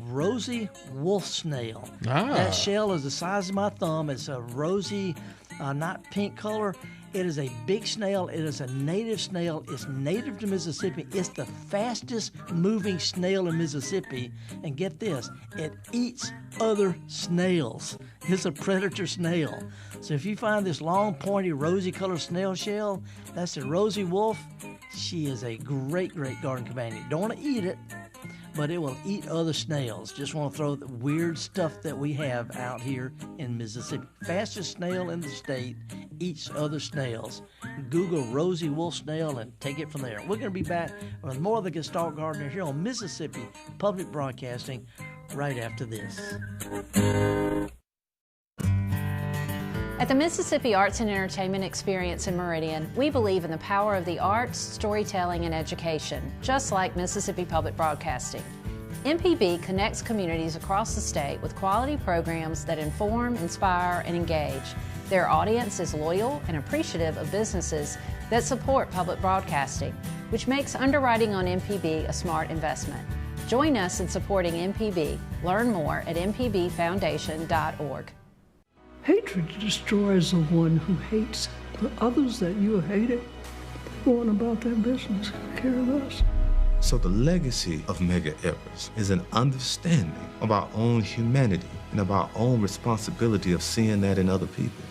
rosy wolf snail. That shell is the size of my thumb. It's a rosy, not pink color. It is a big snail. It is a native snail. It's native to Mississippi. It's the fastest moving snail in Mississippi. And get this, it eats other snails. It's a predator snail. So if you find this long, pointy, rosy colored snail shell, that's a rosy wolf. She is a great, great garden companion. Don't want to eat it, but it will eat other snails. Just want to throw the weird stuff that we have out here in Mississippi. Fastest snail in the state, eats other snails. Google rosy wolf snail and take it from there. We're going to be back with more of the Gestalt Gardener here on Mississippi Public Broadcasting right after this. At the Mississippi Arts and Entertainment Experience in Meridian, we believe in the power of the arts, storytelling, and education, just like Mississippi Public Broadcasting. MPB connects communities across the state with quality programs that inform, inspire, and engage. Their audience is loyal and appreciative of businesses that support public broadcasting, which makes underwriting on MPB a smart investment. Join us in supporting MPB. Learn more at mpbfoundation.org. Hatred destroys the one who hates. The others that you hated go on about their business. Care of us. So the legacy of Medgar Evers is an understanding of our own humanity and of our own responsibility of seeing that in other people.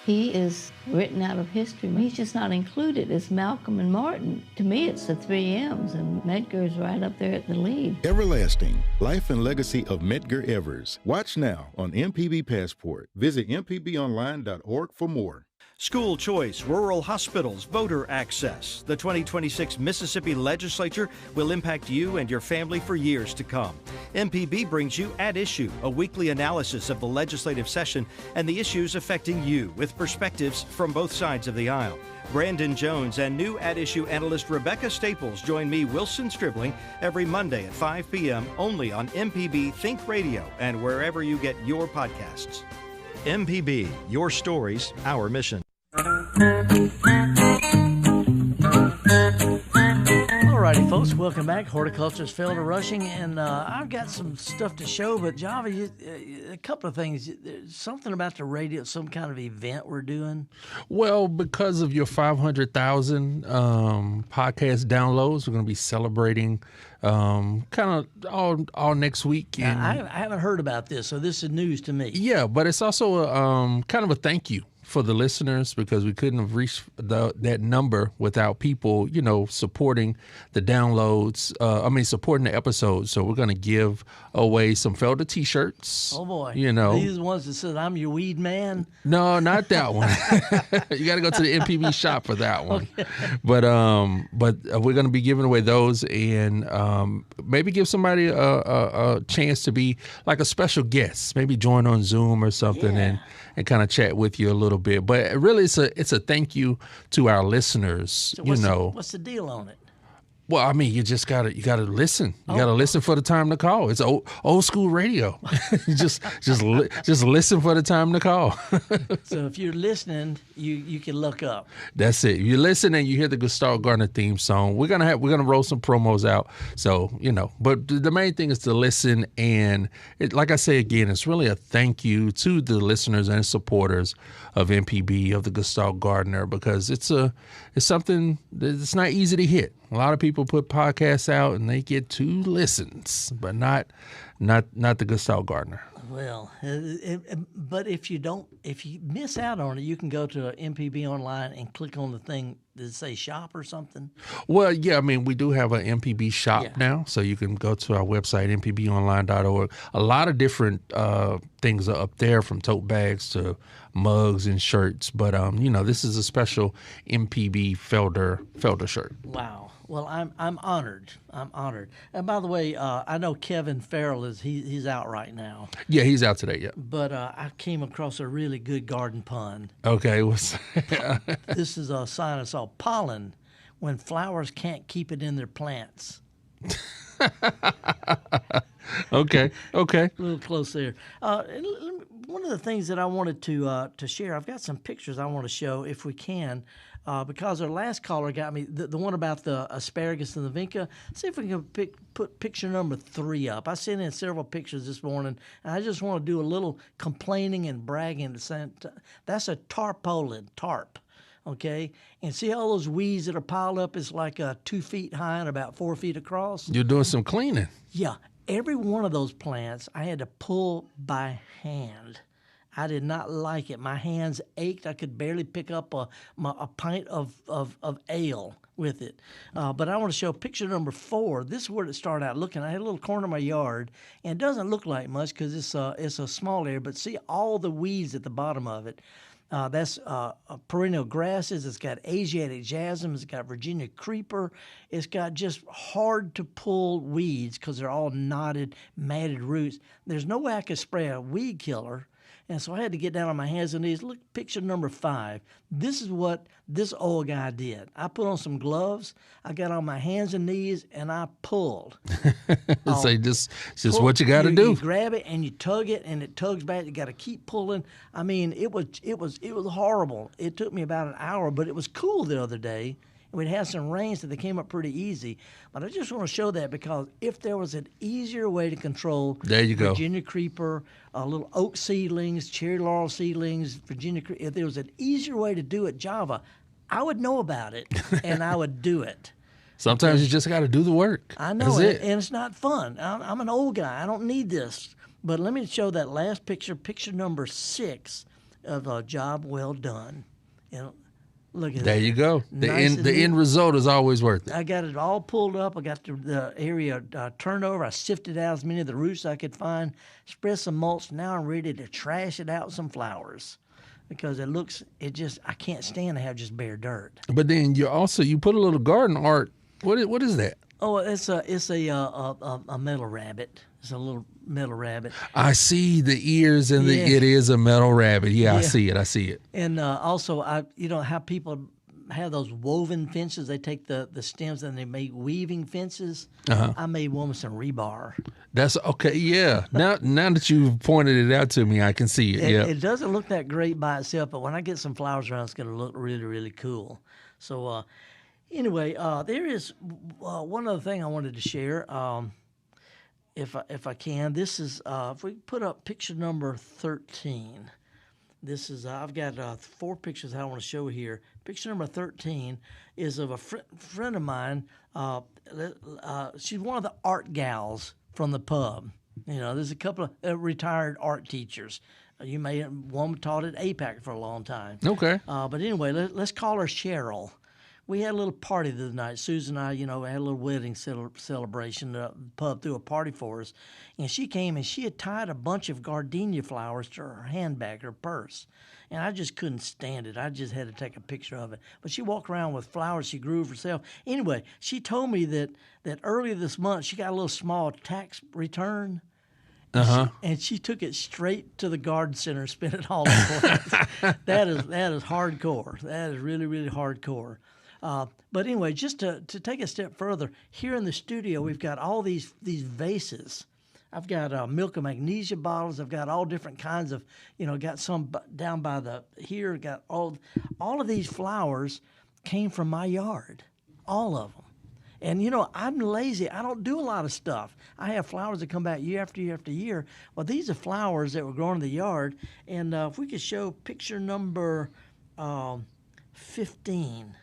He is written out of history. He's just not included as Malcolm and Martin. To me, it's the 3 M's, and Medgar's right up there at the lead. Everlasting, Life and Legacy of Medgar Evers. Watch now on MPB Passport. Visit mpbonline.org for more. School choice, rural hospitals, voter access. The 2026 Mississippi Legislature will impact you and your family for years to come. MPB brings you At Issue, a weekly analysis of the legislative session and the issues affecting you with perspectives from both sides of the aisle. Brandon Jones and new At Issue analyst Rebecca Staples join me, Wilson Stribling, every Monday at 5 p.m. only on MPB Think Radio and wherever you get your podcasts. MPB, your stories, our mission. Alrighty, folks, welcome back. Horticulturalist Felder Rushing, and I've got some stuff to show, but Java, a couple of things. There's something about the radio, some kind of event we're doing. Well, because of your 500,000 podcast downloads, we're going to be celebrating kind of all next week. And I haven't heard about this, so this is news to me. Yeah, but it's also kind of a thank you for the listeners, because we couldn't have reached that number without people, supporting the downloads. Supporting the episodes. So we're going to give away some Felder T-shirts. Oh boy! These are the ones that says "I'm your weed man." No, not that one. You got to go to the MPB shop for that one. Okay. But we're going to be giving away those, and maybe give somebody a chance to be like a special guest. Maybe join on Zoom or something, and kind of chat with you a little bit. But really, it's a thank you to our listeners. So what's the deal on it? Well, I mean, you gotta listen. You gotta listen for the time to call. It's old school radio. just listen for the time to call. So if you're listening, you can look up. That's it. If you listen and you hear the Gestalt Gardener theme song, we're gonna roll some promos out. So but the main thing is to listen, and like I say again, it's really a thank you to the listeners and supporters of MPB, of the Gestalt Gardener, because it's something that's not easy to hit. A lot of people put podcasts out and they get 2 listens, but not the Gestalt Gardener. Well, but if you miss out on it, you can go to MPB Online and click on the thing that say shop or something. Well, yeah, I mean, we do have an MPB shop now, so you can go to our website, mpbonline.org. A lot of different things are up there, from tote bags to mugs and shirts. But this is a special MPB Felder shirt. Wow. Well, I'm honored. I'm honored. And by the way, I know Kevin Farrell he's out right now. Yeah, he's out today. Yeah. But I came across a really good garden pun. Okay, This is a sign I saw: pollen when flowers can't keep it in their plants. Okay. A little close there. One of the things that I wanted to share, I've got some pictures I want to show if we can. Because our last caller got me the one about the asparagus and the vinca. See if we can put picture number 3 up. I sent in several pictures this morning, and I just want to do a little complaining and bragging at the same time. That's a tarpaulin, tarp, okay? And see all those weeds that are piled up? It's like 2 feet high and about 4 feet across. You're doing some cleaning. Yeah. Every one of those plants I had to pull by hand. I did not like it. My hands ached. I could barely pick up a pint of ale with it. But I want to show picture number 4. This is where it started out looking. I had a little corner of my yard, and it doesn't look like much because it's a small area, but see all the weeds at the bottom of it. That's perennial grasses. It's got Asiatic jasmine. It's got Virginia creeper. It's got just hard-to-pull weeds because they're all knotted, matted roots. There's no way I could spray a weed killer. And so I had to get down on my hands and knees. Look, picture number 5. This is what this old guy did. I put on some gloves. I got on my hands and knees, and I pulled. Say just what you got to do. You grab it and you tug it, and it tugs back. You got to keep pulling. I mean, it was horrible. It took me about an hour, but it was cool the other day. We'd had some rains, so they came up pretty easy. But I just want to show that because if there was an easier way to control Virginia creeper, little oak seedlings, cherry laurel seedlings, Virginia creeper, if there was an easier way to do it, Java, I would know about it, and I would do it. Sometimes you just got to do the work. I know, and it's not fun. I'm an old guy. I don't need this. But let me show that last picture, picture number 6 of a job well done. Look at that. There you go. The Nice end result is always worth it. I got it all pulled up. I got the area turned over. I sifted out as many of the roots I could find, spread some mulch. Now I'm ready to trash it out with some flowers because I can't stand to have just bare dirt. But then you put a little garden art. What is that? Oh, it's a metal rabbit. It's a little metal rabbit. I see the ears and it is a metal rabbit. Yeah, I see it. And also, how people have those woven fences. They take the stems and they make weaving fences. Uh-huh. I made one with some rebar. That's okay. Yeah. Now that you've pointed it out to me, I can see it. Yeah. It doesn't look that great by itself, but when I get some flowers around, it's going to look really, really cool. So anyway, there is one other thing I wanted to share. If I can, this is if we put up picture number 13. This is I've got 4 pictures I want to show here. Picture number 13 is of a friend of mine. She's one of the art gals from the pub. There's a couple of retired art teachers. One taught at APAC for a long time. Okay. But anyway, let's call her Cheryl. We had a little party the other night. Susan and I, had a little wedding celebration. The pub threw a party for us. And she came and she had tied a bunch of gardenia flowers to her handbag, her purse. And I just couldn't stand it. I just had to take a picture of it. But she walked around with flowers she grew herself. Anyway, she told me that earlier this month she got a little small tax return. Uh-huh. And she took it straight to the garden center and spent it all on plants. That is hardcore. That is really, really hardcore. But anyway, just to take a step further, here in the studio, we've got all these vases. I've got milk and magnesia bottles. I've got all different kinds of, got some down by here. Got all of these flowers came from my yard, all of them. And, I'm lazy. I don't do a lot of stuff. I have flowers that come back year after year after year. Well, these are flowers that were grown in the yard. And if we could show picture number 15.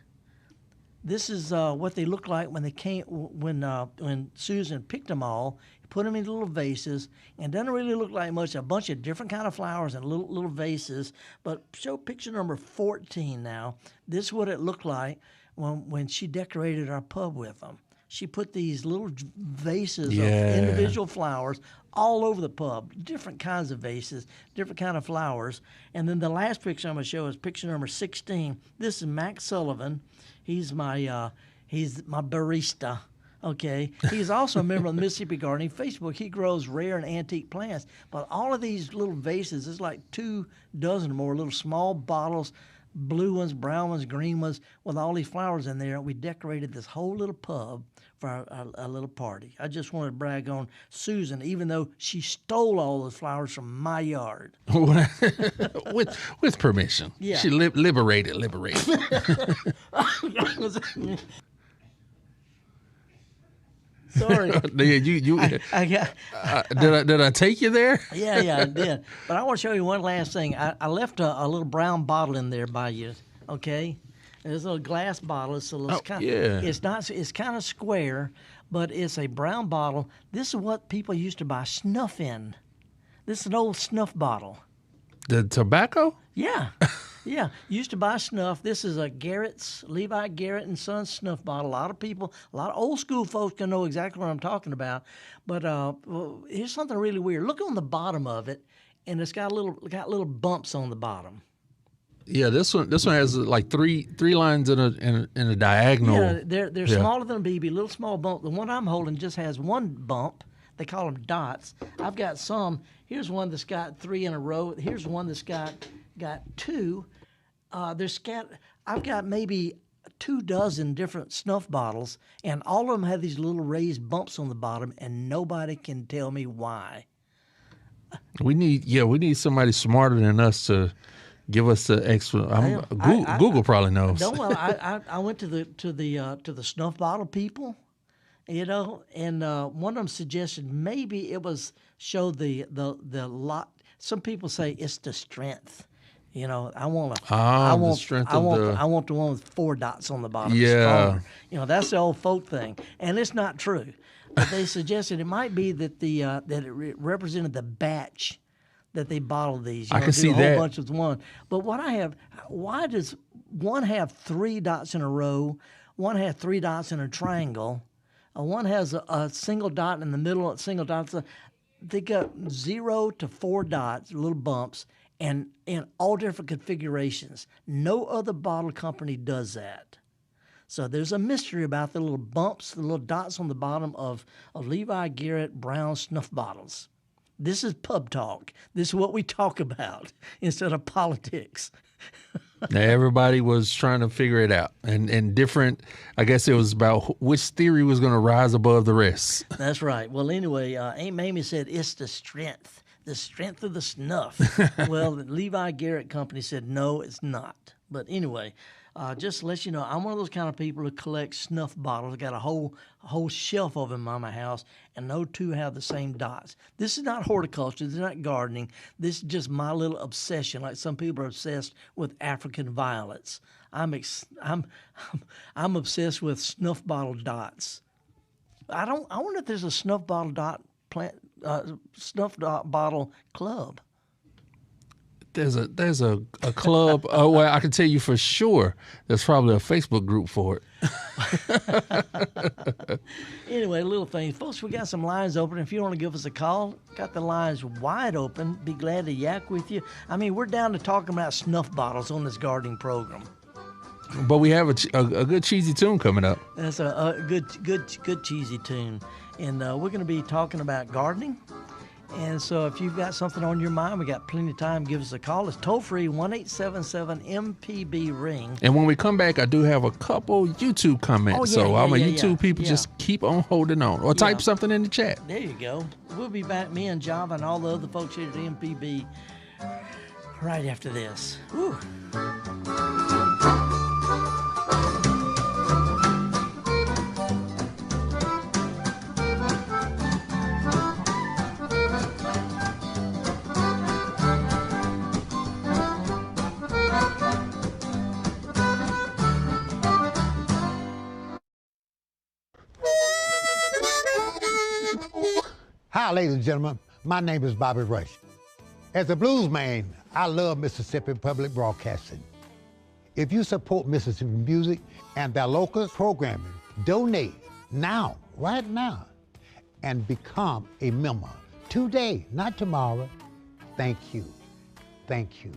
This is what they look like when they came, when Susan picked them all, put them in little vases, and doesn't really look like much. A bunch of different kind of flowers and little vases. But show picture number 14 now. This is what it looked like when she decorated our pub with them. She put these little vases of individual flowers all over the pub, different kinds of vases, different kind of flowers. And then the last picture I'm going to show is picture number 16. This is Max Sullivan. He's my barista. Okay. He's also a member of the Mississippi Gardening Facebook. He grows rare and antique plants. But all of these little vases, there's like 2 dozen or more little small bottles, blue ones, brown ones, green ones, with all these flowers in there. We decorated this whole little pub for a little party. I just wanted to brag on Susan, even though she stole all those flowers from my yard. with permission. Yeah. She liberated. Sorry. Did I take you there? Yeah, I did. But I want to show you one last thing. I left a little brown bottle in there by you. Okay, there's a little glass bottle. It's a little. It's kind of square, but it's a brown bottle. This is what people used to buy snuff in. This is an old snuff bottle. The tobacco? Yeah. Yeah, used to buy snuff. This is a Levi Garrett and Sons snuff bottle. A lot of old school folks can know exactly what I'm talking about. But here's something really weird. Look on the bottom of it, and it's got little bumps on the bottom. Yeah, this one has like three lines in a diagonal. Yeah, they're smaller than a BB, little small bump. The one I'm holding just has one bump. They call them dots. I've got some. Here's one that's got 3 in a row. Here's one that's got 2. I've got maybe 2 dozen different snuff bottles, and all of them have these little raised bumps on the bottom, and nobody can tell me why. We need somebody smarter than us to give us the explanation. Google probably knows. I went to the snuff bottle people, and one of them suggested maybe it showed the lot. Some people say it's the strength. I want the one with 4 dots on the bottom. Yeah. Stronger. That's the old folk thing, and it's not true. But they suggested it might be that that it represented the batch that they bottled these. I can see that. A whole bunch with one. But why does one have 3 dots in a row? One has 3 dots in a triangle. One has a single dot in the middle. A single dot. They got 0 to 4 dots, little bumps. And in all different configurations. No other bottle company does that. So there's a mystery about the little bumps, the little dots on the bottom of Levi Garrett brown snuff bottles. This is pub talk. This is what we talk about instead of politics. Now, everybody was trying to figure it out. And different, I guess it was about which theory was going to rise above the rest. That's right. Well, anyway, Aunt Mamie said it's the strength. The strength of the snuff. Well, the Levi Garrett company said, no, it's not. But anyway, just to let you know, I'm one of those kind of people who collect snuff bottles. I got a whole shelf of them in my house, and no 2 have the same dots. This is not horticulture. This is not gardening. This is just my little obsession, like some people are obsessed with African violets. I'm obsessed with snuff bottle dots. I wonder if there's a snuff bottle dot plant. Snuff bottle club. There's a club. Well, I can tell you for sure. There's probably a Facebook group for it. Anyway, little things, folks. We got some lines open. If you want to give us a call, got the lines wide open. Be glad to yak with you. I mean, we're down to talking about snuff bottles on this gardening program. But we have a good cheesy tune coming up. That's a good cheesy tune. And we're going to be talking about gardening. And so if you've got something on your mind, we got plenty of time. Give us a call. It's toll-free, 1-877-MPB-RING. And when we come back, I do have a couple YouTube comments. YouTube people, just keep on holding on. Or type something in the chat. There you go. We'll be back, me and Java and all the other folks here at MPB, right after this. Whew. Hi, ladies and gentlemen. My name is Bobby Rush. As a blues man, I love Mississippi Public Broadcasting. If you support Mississippi music and their local programming, donate now, right now, and become a member today, not tomorrow. Thank you, thank you,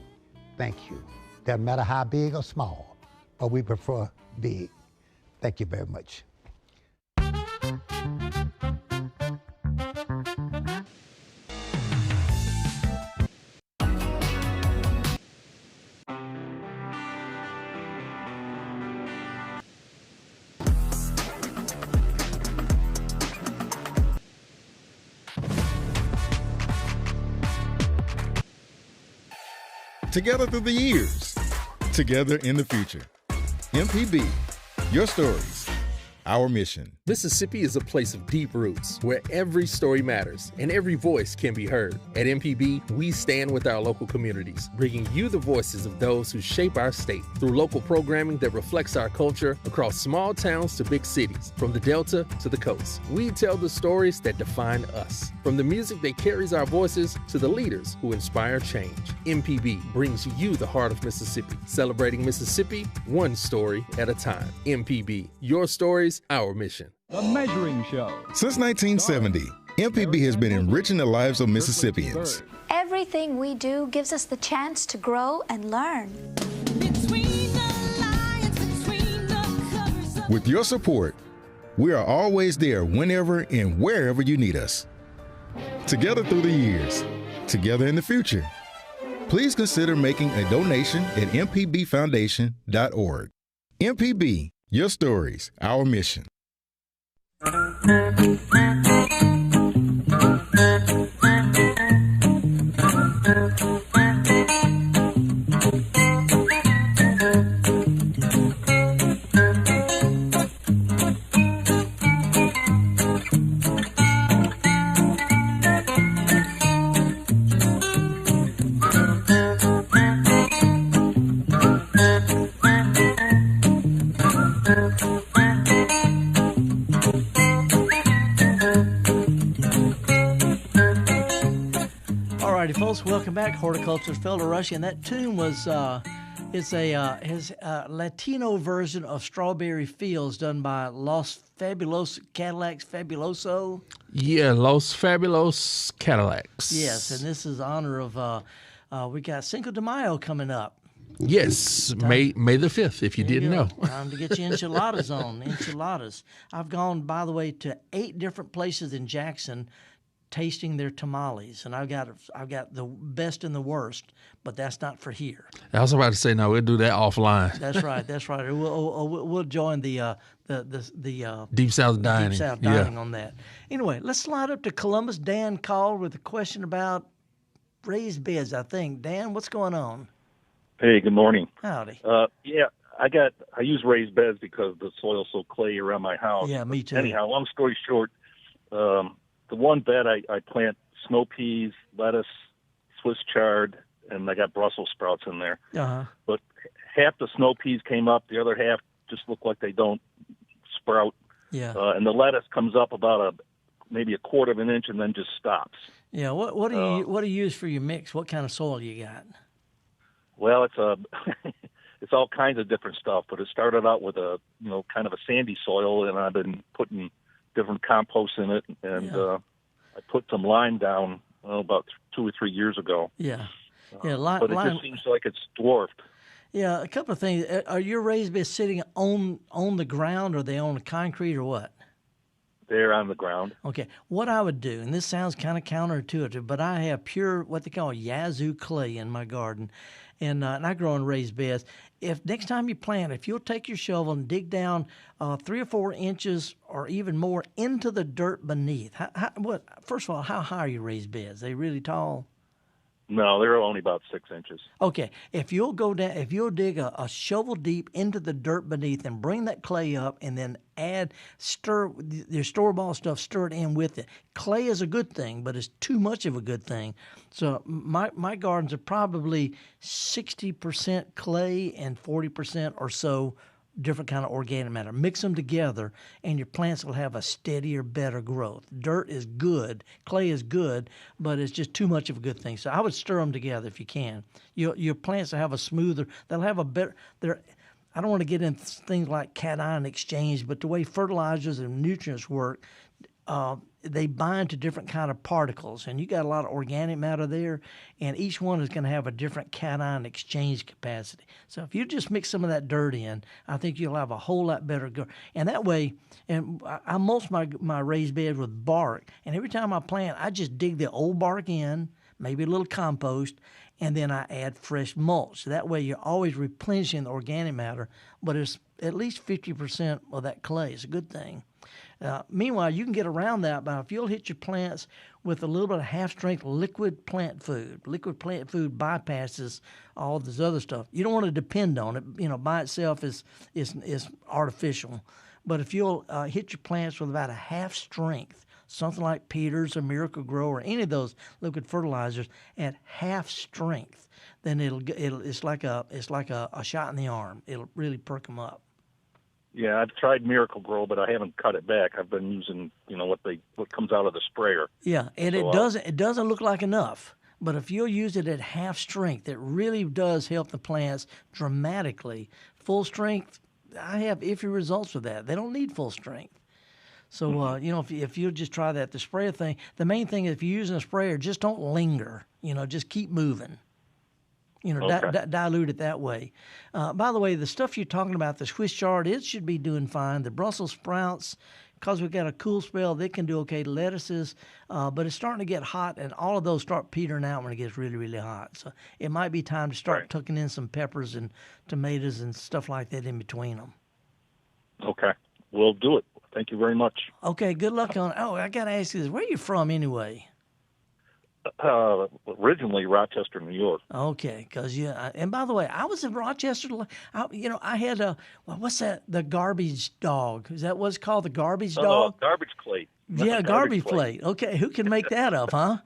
thank you. Doesn't matter how big or small, but we prefer big. Thank you very much. Together through the years, together in the future. MPB, your stories, our mission. Mississippi is a place of deep roots where every story matters and every voice can be heard. At MPB, we stand with our local communities, bringing you the voices of those who shape our state through local programming that reflects our culture across small towns to big cities, from the Delta to the coast. We tell the stories that define us, from the music that carries our voices to the leaders who inspire change. MPB brings you the heart of Mississippi, celebrating Mississippi one story at a time. MPB, your stories, our mission. The Measuring Show. Since 1970, MPB has been enriching the lives of Mississippians. Everything we do gives us the chance to grow and learn. With your support, we are always there whenever and wherever you need us. Together through the years, together in the future. Please consider making a donation at mpbfoundation.org. MPB, your stories, our mission. Folks, welcome back. Horticulturalist Felder Rushing. And that tune was his Latino version of Strawberry Fields, done by Los Fabulosos Cadillacs Fabuloso. Yeah, Los Fabulosos Cadillacs. Yes, and this is honor of we got Cinco de Mayo coming up. Yes, May the 5th, if you didn't know. Time to get your enchiladas on. Enchiladas. I've gone, by the way, to 8 different places in Jackson tasting their tamales, and I've got the best and the worst, but that's not for here. I was about to say, no, we'll do that offline. That's right. We'll join the Deep South Dining. Deep South Dining on that. Anyway, let's slide up to Columbus. Dan called with a question about raised beds, I think. Dan, what's going on? Hey, good morning. Howdy. I use raised beds because the soil's so clayey around my house. Yeah, me too. Anyhow, long story short, the one bed I plant snow peas, lettuce, Swiss chard, and I got Brussels sprouts in there. Uh-huh. But half the snow peas came up, the other half just look like they don't sprout. Yeah. And the lettuce comes up about maybe a quarter of an inch and then just stops. Yeah. What do you use for your mix? What kind of soil you got? Well, it's it's all kinds of different stuff, but it started out with kind of a sandy soil, and I've been putting different compost in it, and I put some lime down about 2 or 3 years ago. Yeah, but it just seems like it's dwarfed. Yeah, a couple of things. Are your raised beds sitting on the ground, or are they on the concrete, or what? They're on the ground. Okay. What I would do, and this sounds kind of counterintuitive, but I have pure what they call Yazoo clay in my garden, and I grow in raised beds. If next time you plant, if you'll take your shovel and dig down 3 or 4 inches or even more into the dirt beneath. First of all, how high are your raised beds? Are they really tall? No, they're only about 6 inches. Okay, if you'll go down, if you'll dig a shovel deep into the dirt beneath and bring that clay up, and then stir your store-bought stuff, stir it in with it. Clay is a good thing, but it's too much of a good thing. So my gardens are probably 60% clay and 40% or so different kind of organic matter. Mix them together, and your plants will have a steadier, better growth. Dirt is good, clay is good, but it's just too much of a good thing. So I would stir them together if you can. Your plants will have a smoother, they'll have a better, I don't want to get into things like cation exchange, but the way fertilizers and nutrients work, they bind to different kind of particles, and you got a lot of organic matter there, and each one is going to have a different cation exchange capacity. So if you just mix some of that dirt in, I think you'll have a whole lot better growth. And that way, and I mulch my raised beds with bark, and every time I plant, I just dig the old bark in, maybe a little compost, and then I add fresh mulch. So that way you're always replenishing the organic matter, but it's at least 50% of that clay. It's a good thing. Meanwhile, you can get around that by if you'll hit your plants with a little bit of half-strength liquid plant food. Liquid plant food bypasses all this other stuff. You don't want to depend on it. You know, by itself is artificial. But if you'll hit your plants with about a half-strength, something like Peters or Miracle Grow or any of those liquid fertilizers at half strength, then it's like a shot in the arm. It'll really perk them up. Yeah, I've tried Miracle Grow, but I haven't cut it back. I've been using, what comes out of the sprayer. Yeah, and so, it doesn't look like enough. But if you'll use it at half strength, it really does help the plants dramatically. Full strength, I have iffy results with that. They don't need full strength. So, if you'll just try that, the sprayer thing, the main thing is if you're using a sprayer, just don't linger. Just keep moving. Okay. Dilute it that way. By the way, the stuff you're talking about, the Swiss chard, it should be doing fine. The Brussels sprouts, because we've got a cool spell, they can do okay. Lettuces, but it's starting to get hot, and all of those start petering out when it gets really, really hot. So it might be time to start tucking in some peppers and tomatoes and stuff like that in between them. Okay. We'll do it. Thank you very much. Okay, good luck on it. Oh, I got to ask you this. Where are you from anyway? Originally Rochester, New York. Okay, because and by the way, I was in Rochester. I had what's that? The garbage dog. Is that what it's called? The garbage dog? Garbage plate. Yeah, garbage plate. Okay, who can make that up, huh?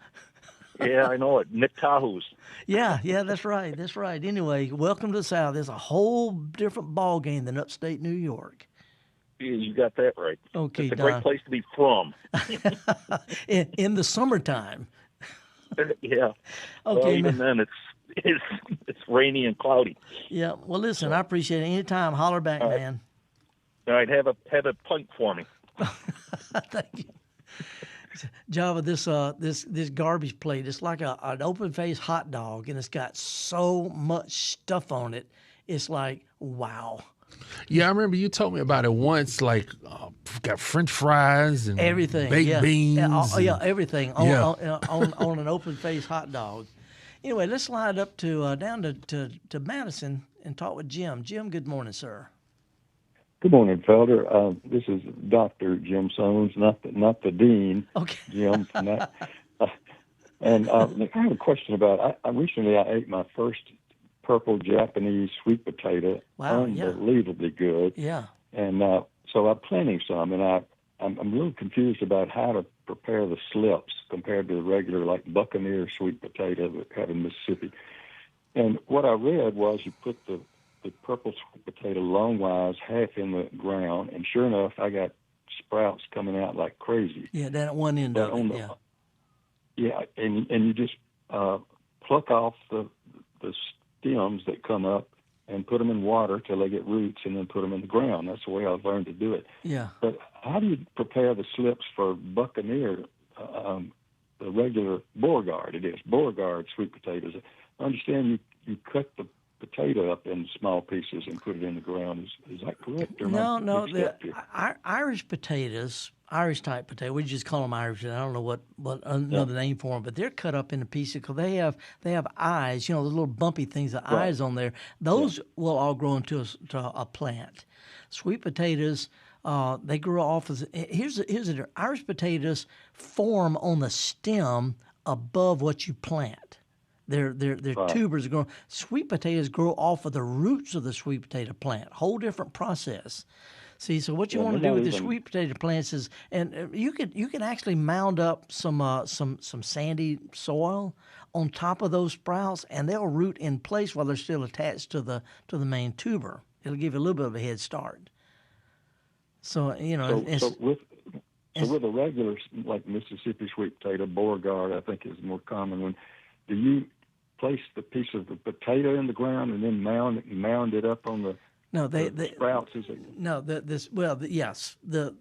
Yeah, I know it. Nick Tahoe's. Yeah, that's right. That's right. Anyway, welcome to the South. There's a whole different ball game than upstate New York. You got that right. Okay, it's a great place to be from. in the summertime. Yeah. Okay. Well, even then, it's rainy and cloudy. Yeah. Well, listen, I appreciate it. Anytime, holler back, man. All right. Have a pint for me. Thank you, Java. This garbage plate. It's like an open-faced hot dog, and it's got so much stuff on it. It's like wow. Yeah, I remember you told me about it once. Like, got French fries and everything, baked beans. Everything on an open-faced hot dog. Anyway, let's slide up down to Madison and talk with Jim. Jim, good morning, sir. Good morning, Felder. This is Dr. Jim Soames, not the dean. Okay. Jim. And I have a question about. I recently ate my first purple Japanese sweet potato. Wow, unbelievably good. Yeah. And so I'm planting some, and I'm a little confused about how to prepare the slips compared to the regular, like Buccaneer sweet potato that we have in Mississippi. And what I read was you put the purple sweet potato longwise half in the ground, and sure enough, I got sprouts coming out like crazy. Yeah, down at one end of it, Yeah, and you just pluck off the stems that come up and put them in water till they get roots, and then put them in the ground. That's the way I've learned to do it. Yeah. But how do you prepare the slips for Buccaneer, the regular Beauregard? It is Beauregard sweet potatoes. I understand you cut the potato up in small pieces and put it in the ground. Is that correct? Or No, mixed the up here? Irish potatoes, Irish type potato. We just call them Irish. I don't know what another name for them, but they're cut up into pieces because they have eyes. You know, the little bumpy things, the eyes on there. Those will all grow into a plant. Sweet potatoes, they grow off as here's the Irish potatoes form on the stem above what you plant. Their tubers are growing. Sweet potatoes grow off of the roots of the sweet potato plant. Whole different process. See, so what you want to do with the sweet potato plants is, and you can actually mound up some sandy soil on top of those sprouts, and they'll root in place while they're still attached to the main tuber. It'll give you a little bit of a head start. So with a regular like Mississippi sweet potato, Beauregard, I think is the more common one. Do you place the piece of the potato in the ground and then mound it up on the sprouts? Is it? No, yes. The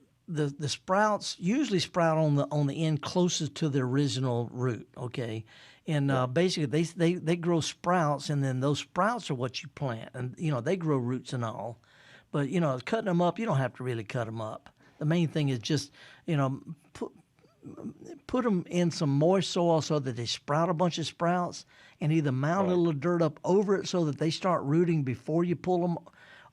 sprouts usually sprout on the end closest to the original root. Okay, and basically they grow sprouts, and then those sprouts are what you plant, and they grow roots and all. But cutting them up, you don't have to really cut them up. The main thing is just put them in some moist soil so that they sprout a bunch of sprouts, and either mound a little dirt up over it so that they start rooting before you pull them,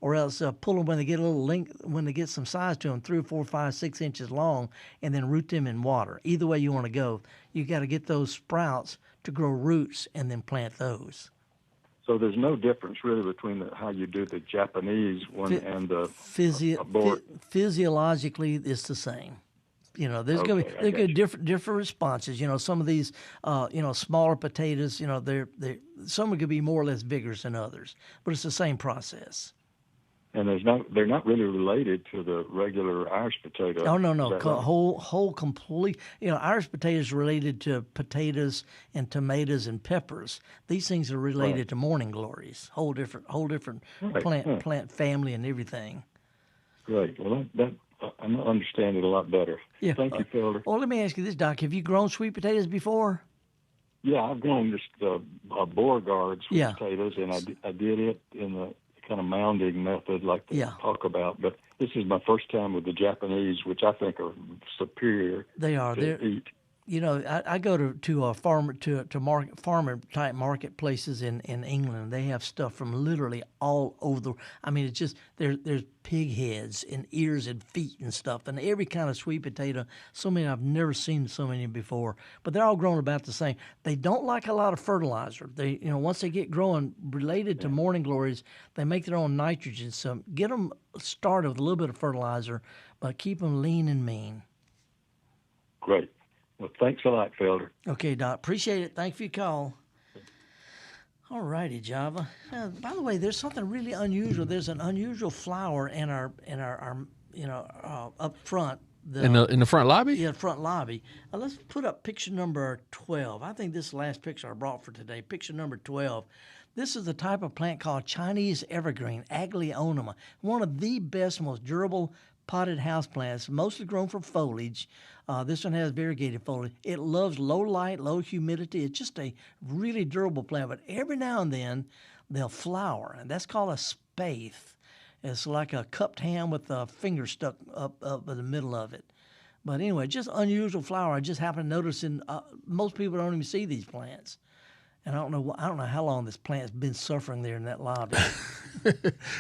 or else pull them when they get a little length, when they get some size to them, 3 or 4, 5, 6 inches long, and then root them in water. Either way you want to go, you got to get those sprouts to grow roots and then plant those. So there's no difference really between how you do the Japanese one and the physiologically, it's the same. There's going to be different responses. Some of these, smaller potatoes, they're some are going to be more or less vigorous than others, but it's the same process. And they're not really related to the regular Irish potato. Oh no, Right? whole complete. Irish potatoes are related to potatoes and tomatoes and peppers. These things are related to morning glories. Whole different plant family and everything. Great. Well, that I understand it a lot better. Yeah. Thank you, Felder. Well, let me ask you this, Doc. Have you grown sweet potatoes before? Yeah, I've grown just Beauregard sweet potatoes, and I did it in the kind of mounding method like they talk about. But this is my first time with the Japanese, which I think are superior. They are. To eat. I go to a farmer type marketplaces in England. They have stuff from literally all over the. I mean, it's just there's pig heads and ears and feet and stuff, and every kind of sweet potato. So many I've never seen so many before. But they're all grown about the same. They don't like a lot of fertilizer. They once they get growing, related to morning glories, they make their own nitrogen. So get them started with a little bit of fertilizer, but keep them lean and mean. Great. Well, thanks a lot, Felder. Okay, Doc. Appreciate it. Thanks for your call. All righty, Java. By the way, there's something really unusual. There's an unusual flower in our up front. In the front lobby? Yeah, front lobby. Let's put up picture number 12. I think this is the last picture I brought for today. Picture number 12. This is the type of plant called Chinese evergreen, Aglaonema. One of the best, most durable potted house plants, mostly grown for foliage. This one has variegated foliage. It loves low light, low humidity. It's just a really durable plant, but every now and then they'll flower, and that's called a spathe. It's like a cupped hand with a finger stuck up in the middle of it. But anyway, just unusual flower. I just happened to notice most people don't even see these plants. And I don't know how long this plant's been suffering there in that lobby.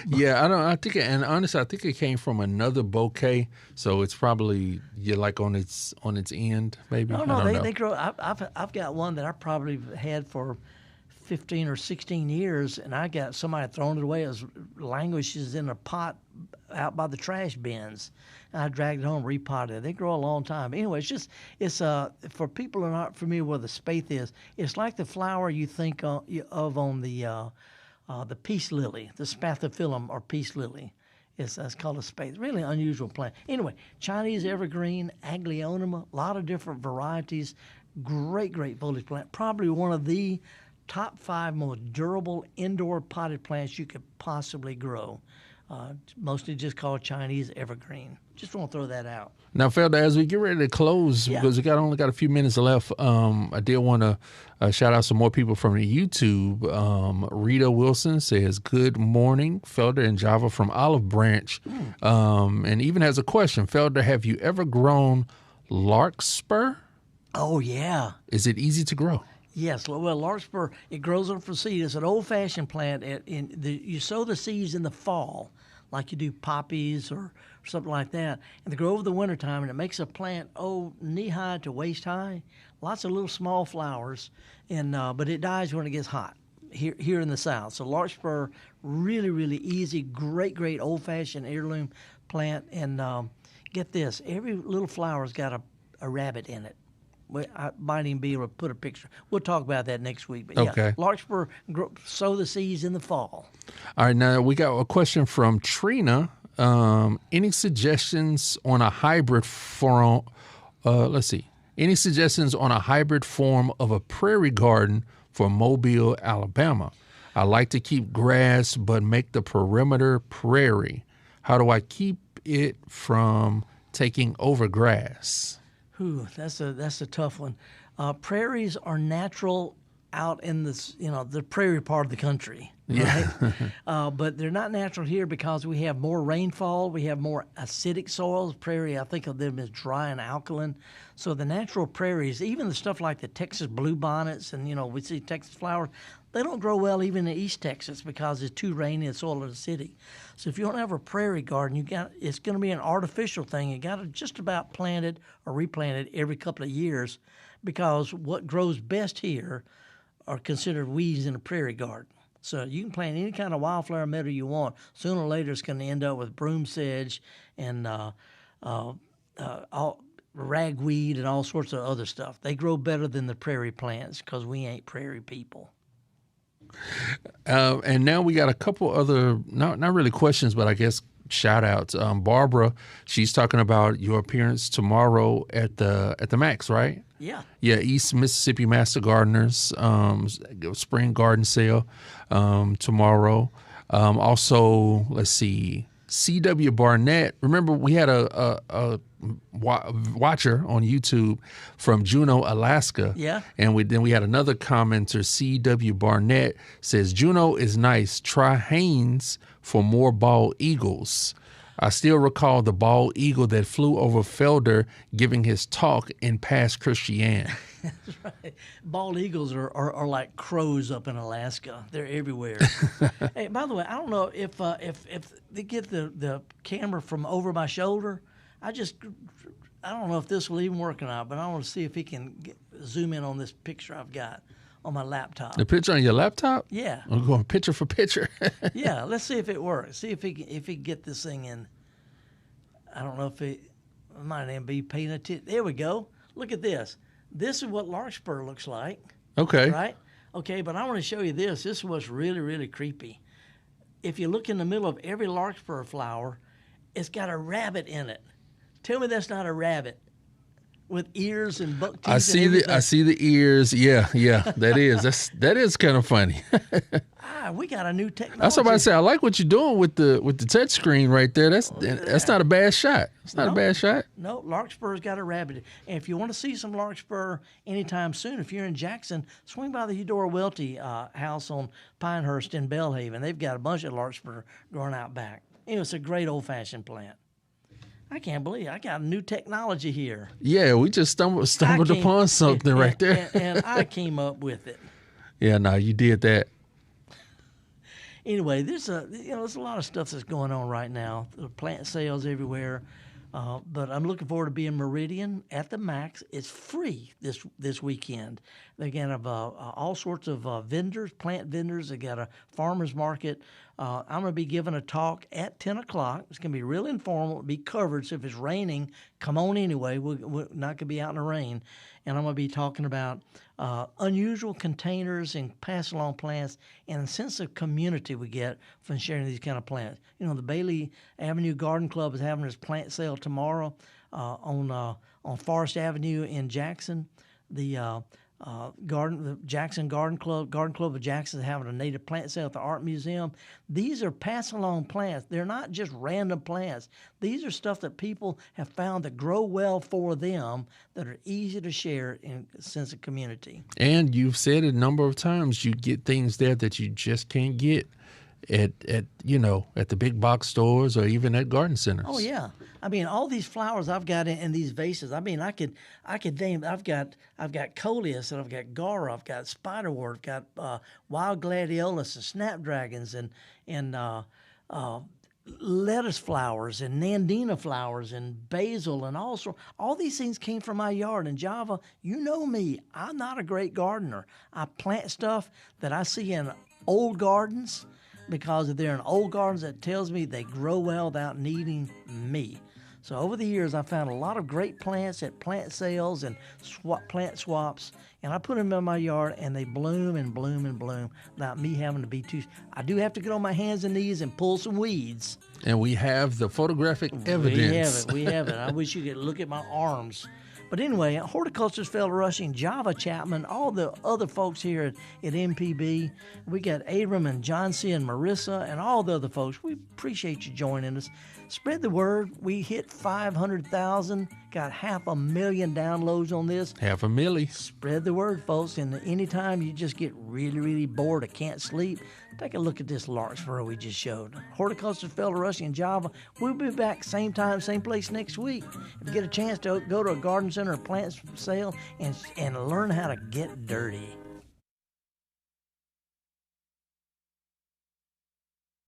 Yeah, I think it came from another bouquet, so it's probably like on its end, maybe. No, they grow. I've got one that I probably had for 15 or 16 years, and I got somebody throwing it away. It languishes in a pot out by the trash bins. And I dragged it home, repotted it. They grow a long time. Anyway, it's for people who are not familiar with what the spathe is, it's like the flower you think of on the peace lily, the spathiphyllum or peace lily. That's called a spathe. Really unusual plant. Anyway, Chinese evergreen, Aglaonema, a lot of different varieties. Great foliage plant. Probably one of the top 5 most durable indoor potted plants you could possibly grow. mostly just called Chinese evergreen. Just want to throw that out. Now, Felder, as we get ready to close, because we only got a few minutes left, I did want to shout out some more people from the YouTube. Rita Wilson says, "Good morning, Felder and Java from Olive Branch," and even has a question. Felder, have you ever grown larkspur? Oh, yeah. Is it easy to grow? Yes, well, larkspur, it grows on from seed. It's an old-fashioned plant. You sow the seeds in the fall, like you do poppies or something like that, and they grow over the wintertime, and it makes a plant, knee-high to waist-high, lots of little small flowers, and but it dies when it gets hot here in the South. So larkspur, really, really easy, great old-fashioned heirloom plant, and get this, every little flower's got a rabbit in it. I might even be able to put a picture. We'll talk about that next week. But yeah, larkspur, sow the seeds in the fall. All right, now we got a question from Trina. Any suggestions on a hybrid form? Any suggestions on a hybrid form of a prairie garden for Mobile, Alabama? I like to keep grass, but make the perimeter prairie. How do I keep it from taking over grass? That's a tough one. Prairies are natural out in the prairie part of the country, right? But they're not natural here because we have more rainfall, we have more acidic soils. Prairie, I think of them as dry and alkaline. So the natural prairies, even the stuff like the Texas bluebonnets and we see Texas flowers, they don't grow well even in East Texas because it's too rainy and soil is acidic. So if you don't have a prairie garden, it's going to be an artificial thing. You got to just about plant it or replant it every couple of years because what grows best here are considered weeds in a prairie garden. So you can plant any kind of wildflower meadow you want. Sooner or later, it's going to end up with broom sedge and ragweed and all sorts of other stuff. They grow better than the prairie plants because we ain't prairie people. And now we got a couple other, not really questions, but I guess shout outs. Barbara, she's talking about your appearance tomorrow at the Max, right? Yeah. Yeah, East Mississippi Master Gardeners spring garden sale tomorrow. Also, let's see, C.W. Barnett. Remember, we had a watcher on YouTube from Juneau, Alaska. Yeah. And then we had another commenter, C.W. Barnett, says, Juneau is nice. Try Haynes for more bald eagles. I still recall the bald eagle that flew over Felder giving his talk in Past Christian. That's right. Bald eagles are like crows up in Alaska. They're everywhere. Hey, by the way, I don't know if they get the camera from over my shoulder. I don't know if this will even work or not, but I want to see if he can zoom in on this picture I've got on my laptop. The picture on your laptop? Yeah. I'm going picture for picture. Yeah, let's see if it works. See if he can get this thing in. I don't know if it might even be paying attention. There we go. Look at this. This is what larkspur looks like. Okay. Right? Okay, but I want to show you this. This is what's really, really creepy. If you look in the middle of every larkspur flower, it's got a rabbit in it. Tell me that's not a rabbit with ears and buck teeth. I see the ears. Yeah, that is kind of funny. We got a new technology. That's what I say. I like what you're doing with the touch screen right there. That's not a bad shot. It's not a bad shot. No, larkspur's got a rabbit. And if you want to see some larkspur anytime soon, if you're in Jackson, swing by the Eudora Welty house on Pinehurst in Belhaven. They've got a bunch of larkspur growing out back. It's a great old-fashioned plant. I can't believe I got new technology here. Yeah, we just stumbled upon something right there. and I came up with it. Yeah, no, you did that. Anyway, there's a lot of stuff that's going on right now. The plant sales everywhere. But I'm looking forward to being Meridian at the Max. It's free this weekend. They have all sorts of vendors, plant vendors. They got a farmer's market. I'm going to be giving a talk at 10 o'clock. It's going to be real informal. It'll be covered, so if it's raining, come on anyway. We're not going to be out in the rain. And I'm going to be talking about unusual containers and pass along plants and the sense of community we get from sharing these kind of plants. The Bailey Avenue Garden Club is having its plant sale tomorrow on Forest Avenue in Jackson. The the Jackson Garden Club of Jackson is having a native plant sale at the Art Museum. These are pass-along plants. They're not just random plants. These are stuff that people have found that grow well for them, that are easy to share in a sense of community. And you've said it a number of times, you get things there that you just can't get at the big box stores or even at garden centers. Oh yeah, I mean all these flowers I've got in these vases. I mean I could name. I've got coleus and I've got gaura. I've got spiderwort. I've got wild gladiolus and snapdragons and lettuce flowers and nandina flowers and basil and also all these things came from my yard. And Java, you know me, I'm not a great gardener. I plant stuff that I see in old gardens, because if they're in old gardens, that tells me they grow well without needing me. So over the years, I found a lot of great plants at plant sales and plant swaps, and I put them in my yard, and they bloom and bloom and bloom without me having to be too. I do have to get on my hands and knees and pull some weeds. And we have the photographic evidence. We have it. I wish you could look at my arms. But anyway, horticulturalist, Felder Rushing, Java Chapman, all the other folks here at MPB. We got Abram and John C. and Marissa and all the other folks. We appreciate you joining us. Spread the word. We hit 500,000, got 500,000 downloads on this. 500,000. Spread the word, folks. And anytime you just get really, really bored or can't sleep, take a look at this Larkspur we just showed. Horticulturalist, Felder Rushing, and Java. We'll be back same time, same place next week. If you get a chance to go to a garden center or plant sale and learn how to get dirty.